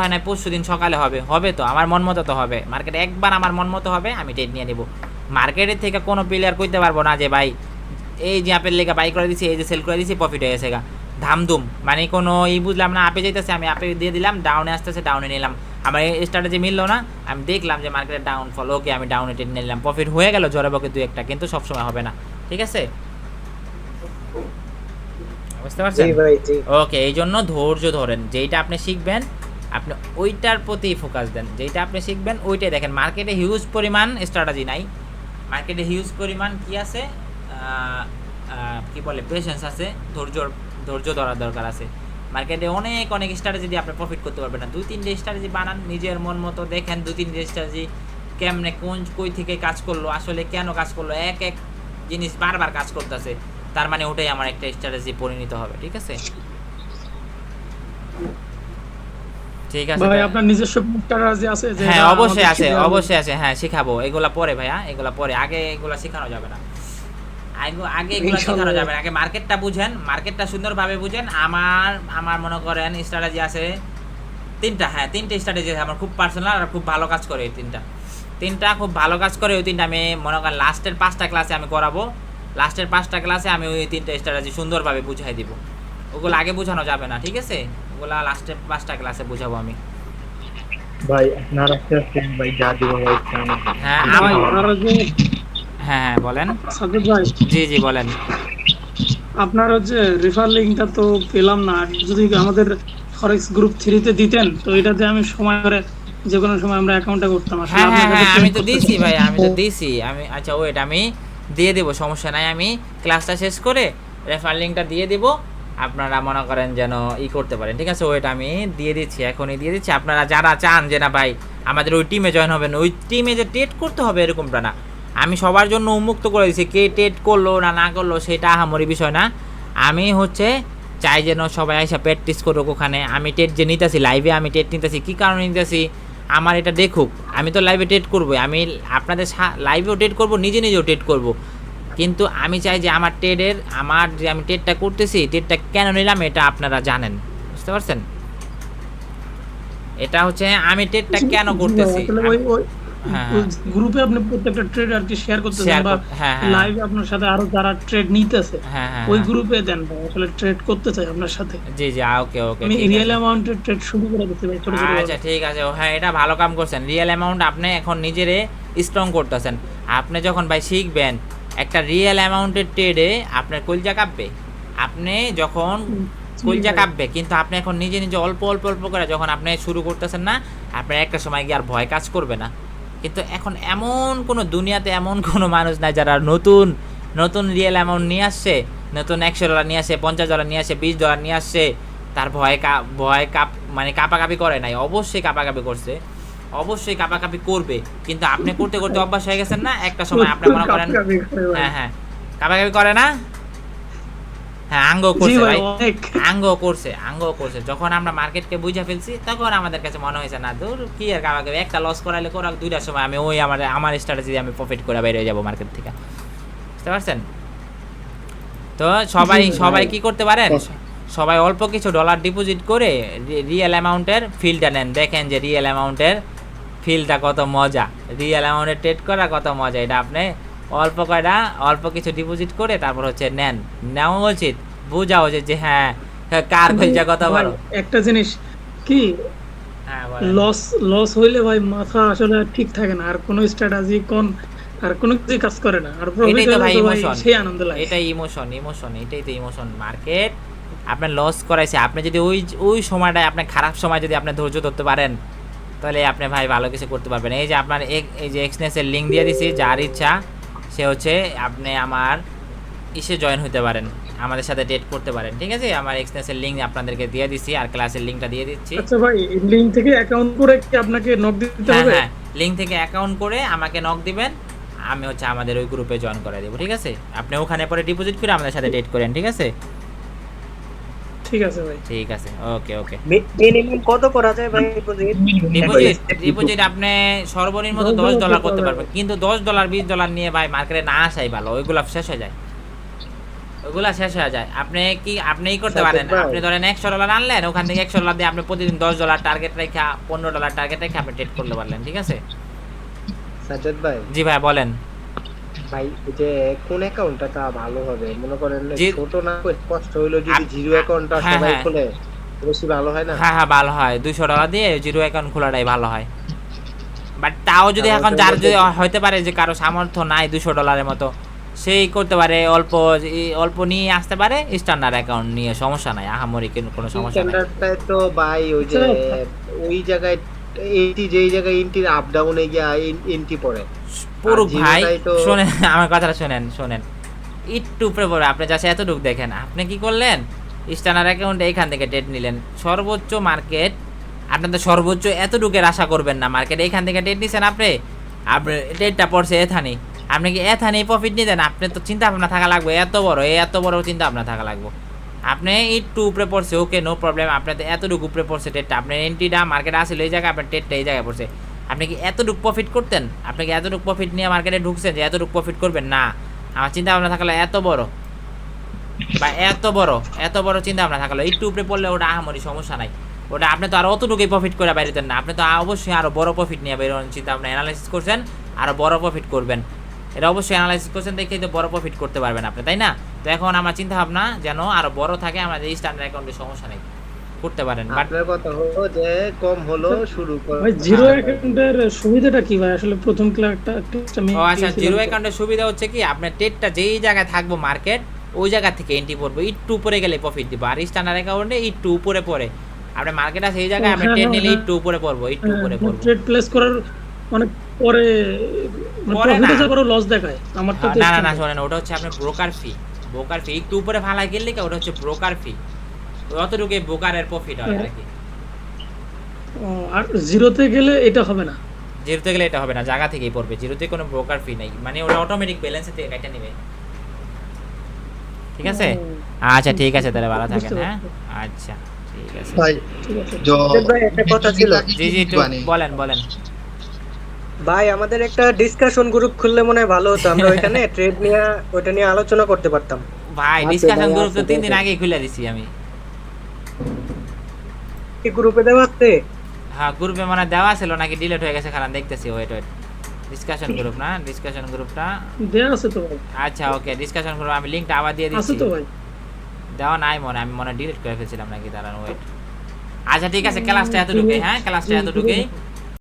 হয় নাই, পরশু দিন সকালে হবে তো আমার মন মতো তো হবে। মার্কেটে একবার আমার মন মতো হবে, আমি ট্রেড নিয়ে নিব। মার্কেটের থেকে কোনো প্লেয়ার কইতে পারবো না যে ভাই এই যে আপের লেগে বাই করে দিছি, এই যে সেল করে দিছি, প্রফিট হয়ে গেছে ধামধুম, মানে কোনো বুঝলাম না, আপে যাইতেছে আমি আপে দিয়ে দিলাম, ডাউনে আসতেছে ডাউনে নিলাম, আমার এই স্ট্র্যাটেজি মিললো না, আমি দেখলাম যে মার্কেটের ডাউনফল, ওকে আমি ডাউনে টেনে নিলাম, প্রফিট হয়ে গেল জোরে বকে 2-1টা, কিন্তু সবসময় হবে না। ঠিক আছে, বুঝতে পারছেন? ওকে, এই জন্য ধৈর্য ধরেন, যেইটা আপনি শিখবেন আপনি ওইটার প্রতি ফোকাস দেন, যেইটা আপনি শিখবেন ওইটাই দেখেন। মার্কেটে হিউজ পরিমাণ স্ট্র্যাটেজি নাই, মার্কেটে হিউজ পরিমাণ কি আছে, কি বলে, পেশেন্স আছে, ধৈর্য ধরার দরকার আছে। মার্কেটে অনেক স্ট্র্যাটেজি দিয়ে আপনি প্রফিট করতে পারবেন না। 2-3টে স্ট্র্যাটেজি বানান, নিজের মন মতো দেখেন 2-3টে স্ট্র্যাটেজি কেমনে কই থেকে কাজ করলো, আসলে কেন কাজ করলো, এক জিনিস বারবার কাজ করতেছে, তার মানে ওটাই আমার একটা স্ট্র্যাটেজি পরিণত হবে। ঠিক আছে, ভাই আপনার নিজস্ব স্ট্র্যাটেজি আছে? হ্যাঁ অবশ্যই আছে, হ্যাঁ শিখাবো, এগুলা পরে ভাইয়া, এগুলা পরে, আগে এগুলা শেখানো যাবে না, আগে এগুলো শেখানো যাবে না। আগে মার্কেটটা বুঝেন, মার্কেটটা সুন্দরভাবে বুঝেন। আমার মনে করেন স্ট্র্যাটেজি আছে 3টা, হ্যাঁ 3টে স্ট্র্যাটেজি আছে আমার, খুব পার্সোনাল আর খুব ভালো কাজ করে। এই 3টা খুব ভালো কাজ করে, ওই 3টা আমি মনে করেন লাস্টের 5টা ক্লাসে আমি করাবো, লাস্টের 5টা ক্লাসে আমি ওই 3টে স্ট্র্যাটেজি সুন্দরভাবে বুঝাই দিব। ওগুলো আগে বোঝানো যাবে না, ঠিক আছে, ওগুলো লাস্টের 5টা ক্লাসে বুঝাবো আমি। ভাই আপনারা ভাই যা দিব ভাই, হ্যাঁ হ্যাঁ বলেন সাকিব ভাই। জি বলেন। আপনার রেফার লিংকটা তো পেলাম না, যদি আমাদের ফরেক্স গ্রুপ 3-তে দিতেন তো এটাতে আমি সময় করে যে কোনো সময় আমরা অ্যাকাউন্টটা করতাম। হ্যাঁ আমি তো দিয়েছি ভাই, আমি আচ্ছা ওয়েট, আমি দিয়ে দেবো, সমস্যা নাই, আমি ক্লাসটা শেষ করে রেফার লিংকটা দিয়ে দেবো, আপনারা মনে করেন যেন করতে পারেন, ঠিক আছে? ওইটা আমি দিয়ে দিচ্ছি, এখনই দিয়ে দিচ্ছি। আপনারা যারা চান যে না ভাই আমাদের ওই টিমে জয়েন হবেন, ওই টিমে যে ট্রেড করতে হবে এরকমটা না, আমি সবার জন্য উন্মুক্ত করে দিচ্ছি। কে ট্রেড করলো না করলো সেটা আহামরি বিষয় না। আমি চাই যেন সবাই এসে প্র্যাকটিস করুক ওখানে। আমি ট্রেড যে নিতেছি লাইভে, আমি ট্রেড নিতেছি কী কারণে নিতেছি, আমার এটা দেখুক। আমি তো লাইভে ট্রেড করবো, আমি আপনাদের লাইভেও ট্রেড করবো, নিজেও ট্রেড করবো, কিন্তু আমি চাই যে আমার যে আমি ট্রেডটা করতেছি, ট্রেডটা কেন নিলাম এটা আপনারা জানেন, বুঝতে পারছেন? এটা আমি ট্রেডটা কেন করতেছি। গ্রুপে আপনি প্রত্যেকটা ট্রেড আর কি শেয়ার করতেছেন বা লাইভে আপনার সাথে আরো যারা ট্রেড নিতেছে ওই গ্রুপে দেন ভাই, আসলে ট্রেড করতে চাই আপনার সাথে। জি ওকে আমি রিয়েল অ্যামাউন্টের ট্রেড শুরু করে দিতে ভাই, ছোট ছোট। আচ্ছা ঠিক আছে, হ্যাঁ এটা ভালো কাম করছেন। রিয়েল অ্যামাউন্ট আপনি এখন নিজেরে স্ট্রং করতেছেন। আপনি যখন ভাই শিখবেন একটা রিয়েল অ্যামাউন্টের ট্রেডে, আপনার কলজা কাঁপবে। আপনি যখন কলজা কাঁপবে, কিন্তু আপনি এখন নিজে অল্প অল্প করে যখন আপনি শুরু করতেছেন না, আপনার একটা সময় গিয়ে আর ভয় কাজ করবে না। কিন্তু এখন এমন কোনো দুনিয়াতে এমন কোনো মানুষ নাই যারা নতুন রিয়েল অ্যামাউন্ট নিয়ে আসছে, নতুন $100 নিয়ে আসে, $50 নিয়ে আসে, $20 নিয়ে আসছে, তার মানে কাঁপাকাঁপি করে নাই। অবশ্যই কাঁপাকাঁপি করছে, অবশ্যই কাঁপাকাঁপি করবে, কিন্তু আপনি করতে করতে অভ্যাস হয়ে গেছেন না। একটা সময় আপনি মনে করেন হ্যাঁ কাঁপাকাঁপি করে না, হ্যাঁ আঙ্গও করছে। যখন আমরা মার্কেটকে বুঝে ফেলছি, তখন আমাদের কাছে মনে হয়েছে না দূর কি আর কাবাকে একটা লস করাইলে করাক, 2টার সময় আমি আমার স্ট্র্যাটেজি আমি প্রফিট করে বেরিয়ে যাবো মার্কেট থেকে, বুঝতে পারছেন? তো সবাই কি করতে পারেন, সবাই অল্প কিছু ডলার ডিপোজিট করে রিয়েল অ্যামাউন্টের ফিলটা নেন। দেখেন যে রিয়েল অ্যামাউন্টের ফিলটা কত মজা, রিয়েল অ্যামাউন্টের ট্রেড করা কত মজা। এটা আপনি অল্প কিছু ডিপোজিট করে তারপর নেওয়া উচিত, বোঝা উচিত যে হ্যাঁ কার কলজা কত বড়। একটা জিনিস কি, লস হইলে ভাই মাথা আসলে ঠিক থাকে না, আর কোনো স্ট্র্যাটেজি আর কোনো কিছু কাজ করে না। আর প্রফিট হলে ভাই সেই আনন্দ লাগে। এটাই ইমোশন, এটাই তো ইমোশন। মার্কেট আপনার লস করাইছে, আপনি যদি ওই সময়টায় আপনার খারাপ সময় যদি আপনি ধৈর্য ধরতে পারেন, তাহলে আপনি ভাই ভালো কিছু করতে পারবেন। এই যে আপনার এই যে এক্সনেসের লিঙ্ক দিয়ে দিছি, যার ইচ্ছা সে আপনি আমার জয়েন হতে পারেন, আমাদের সাথে ডেট করতে পারেন, ঠিক আছে? আমার এক্সনেসের লিঙ্ক আপনাদেরকে দিয়ে দিচ্ছি, আর ক্লাসের লিঙ্কটা দিয়ে দিচ্ছি। আচ্ছা ভাই, লিঙ্ক থেকে অ্যাকাউন্ট করে কি আপনাকে নক দিতে হবে? হ্যাঁ, লিঙ্ক থেকে অ্যাকাউন্ট করে আমাকে নক দিবেন, আমি আমাদের ওই গ্রুপে জয়েন করে দেব, ঠিক আছে? আপনি ওখানে পরে ডিপোজিট করে আমাদের সাথে ডেট করেন, ঠিক আছে? ঠিক আছে ভাই, ঠিক আছে, ওকে। মিনিমাম কত করা যায় ভাই ডিপোজিট আপনি সর্বনিম্ন $10 করতে পারবেন, কিন্তু $10 $20 নিয়ে ভাই মার্কেটে না আসাই ভালো, ওইগুলা শেষ হয়ে যায়। আপনি করতে পারেন, আপনি ধরেন $100 আনলেন, ওখান থেকে $100 দিয়ে আপনি প্রতিদিন $10 টার্গেট রেখে, $15 টার্গেট রেখে আপনি ট্রেড করতে পারলেন, ঠিক আছে? সাজ্জাদ ভাই, জি ভাই বলেন ভাই যে কোন অ্যাকাউন্টটা ভালো হবে? মনে করেন ছোট না কষ্ট হইলো যদি জিরো অ্যাকাউন্টটা সবাই খুলে বেশি ভালো হয় না? হ্যাঁ ভালো হয়, $200 দিয়ে জিরো অ্যাকাউন্ট খোলাটাই ভালো হয়। বাট তাও যদি এখন যার যদি হইতে পারে যে কারো সামর্থ্য নাই $200 মতো, সেই করতে পারে, অল্প নিয়ে আসতে পারে স্ট্যান্ডার্ড অ্যাকাউন্ট নিয়ে, সমস্যা নাই, আহামরি কোনো সমস্যা নাই। স্ট্যান্ডার্ডটা তো ভাই ওই জায়গায় যেই জায়গায় এন্ট্রি আপ ডাউনে গিয়া এন্ট্রি পড়ে পুরো ভাই। শোনেন আমার কথাটা, শোনেন একটু উপরে পড়ে। আপনি যাচ্ছে এতটুকু দেখেন, আপনি কি করলেন, স্ট্যান্ডার্ড অ্যাকাউন্টে এখান থেকে ট্রেড নিলেন, সর্বোচ্চ মার্কেট আপনার তো সর্বোচ্চ এতটুকুর আশা করবেন না। মার্কেট এইখান থেকে ট্রেড নিছেন, আপনি ট্রেডটা পড়ছে এথানি, আপনি কি এথানি প্রফিট নিতেন? আপনি তো চিন্তা ভাবনা থাকা লাগবে, এত বড় চিন্তা ভাবনা থাকা লাগবে। আপনি একটু উপরে পড়ছে, ওকে নো প্রবলেম, আপনার তো এতটুকু উপরে পড়ছে ট্রেডটা, আপনার এন্ট্রিটা মার্কেটে আসলে এই জায়গায়, আপনার ট্রেডটা এই জায়গায় পড়ছে, আপনি কি এতটুকু প্রফিট করতেন? আপনি কি এতটুকু প্রফিট নিয়ে মার্কেটে ঢুকছেন যে এতটুকু প্রফিট করবেন না? আমার চিন্তা ভাবনা থাকলে এত বড় চিন্তা ভাবনা থাকলো, একটু উপরে পড়লে ওটা আহামরি সমস্যা নাই। ওটা আপনি তো আর অতটুকুই প্রফিট করে বেরোতেন না, আপনি তো অবশ্যই আরো বড় প্রফিট নিয়ে বেরোনোর চিন্তা ভাবনা অ্যানালাইসিস করছেন, আরো বড় প্রফিট করবেন, এটা অবশ্যই অ্যানালাইসিস করছেন, দেখেই তো বড় প্রফিট করতে পারবেন আপনি, তাই না? তো এখন আমার চিন্তা ভাবনা যেন আরো বড় থাকে, আমাদের স্ট্যান্ডার্ড অ্যাকাউন্টে সমস্যা নেই, করতে পারেন। আপনার কথা হলো যে কম হলো শুরু করুন। ভাই জিরো অ্যাকাউন্টের সুবিধাটা কি ভাই? আসলে প্রথম ক্লাসটা আমি আচ্ছা, জিরো অ্যাকাউন্টের সুবিধা হচ্ছে কি, আপনার ট্রেডটা যেই জায়গায় থাকবো মার্কেট, ওই জায়গা থেকে এন্ট্রি পড়বে, একটু উপরে গেলে প্রফিট দিব। আর স্ট্যান্ডার্ড অ্যাকাউন্টে একটু উপরে পড়ে, আপনি মার্কেট আছে এই জায়গায়, আপনি ট্রেড নিলে একটু উপরে পড়বো, ট্রেড প্লেস করার অনেক পরে প্রফিট আছে, বড় লস দেখায় আমার তো। না শুনেন, ওটা হচ্ছে আপনার ব্রোকার ফি, ব্রোকার ফি একটু উপরে ফালাই গেলে কি ওটা হচ্ছে ব্রোকার ফি, অতটুকু ব্রোকারের প্রফিট হয় আর কি। আর জিরোতে গেলে এটা হবে না, জিরোতে গেলে এটা হবে না, জায়গা থেকেই পড়বে, জিরোতে কোনো ব্রোকার ফি নাই, মানে ওটা অটোমেটিক ব্যালেন্স থেকে কেটে নেবে। ঠিক আছে, আচ্ছা ঠিক আছে তাহলে ভালো থাকেন। হ্যাঁ আচ্ছা ঠিক আছে ভাই ভাই একটা কথা ছিল। জি জি একটু বলেন বলেন। ভাই আমাদের একটা ডিসকাশন গ্রুপ খুললে মনে হয় ভালো হতো, আমরা ওইখানে ট্রেড নিয়ে ওইটা নিয়ে আলোচনা করতে পারতাম। ভাই ডিসকাশন গ্রুপ তো 3 দিন আগে খুলে দিছি আমি। কি গ্রুপে দেওয়া আছে? হ্যাঁ গ্রুপে মানে দেওয়া ছিল নাকি ডিলিট হয়ে গেছে, কারণ দেখতেছি। ওয়েট ওয়েট, ডিসকাশন গ্রুপ না, ডিসকাশন গ্রুপটা দেয়া আছে তো ভাই, আচ্ছা ওকে ডিসকাশন গ্রুপ আমি লিংকটা আবার দিয়ে আছে দিচ্ছি। তো ভাই। দেওয়া নাই মনে, আমি মনে ডিলিট করে ফেলছিলাম নাকি, দাঁড়ান ওয়েট। আচ্ছা ঠিক আছে, ক্লাসটা এতটুকুই। হ্যাঁ ক্লাসটা এতটুকুই।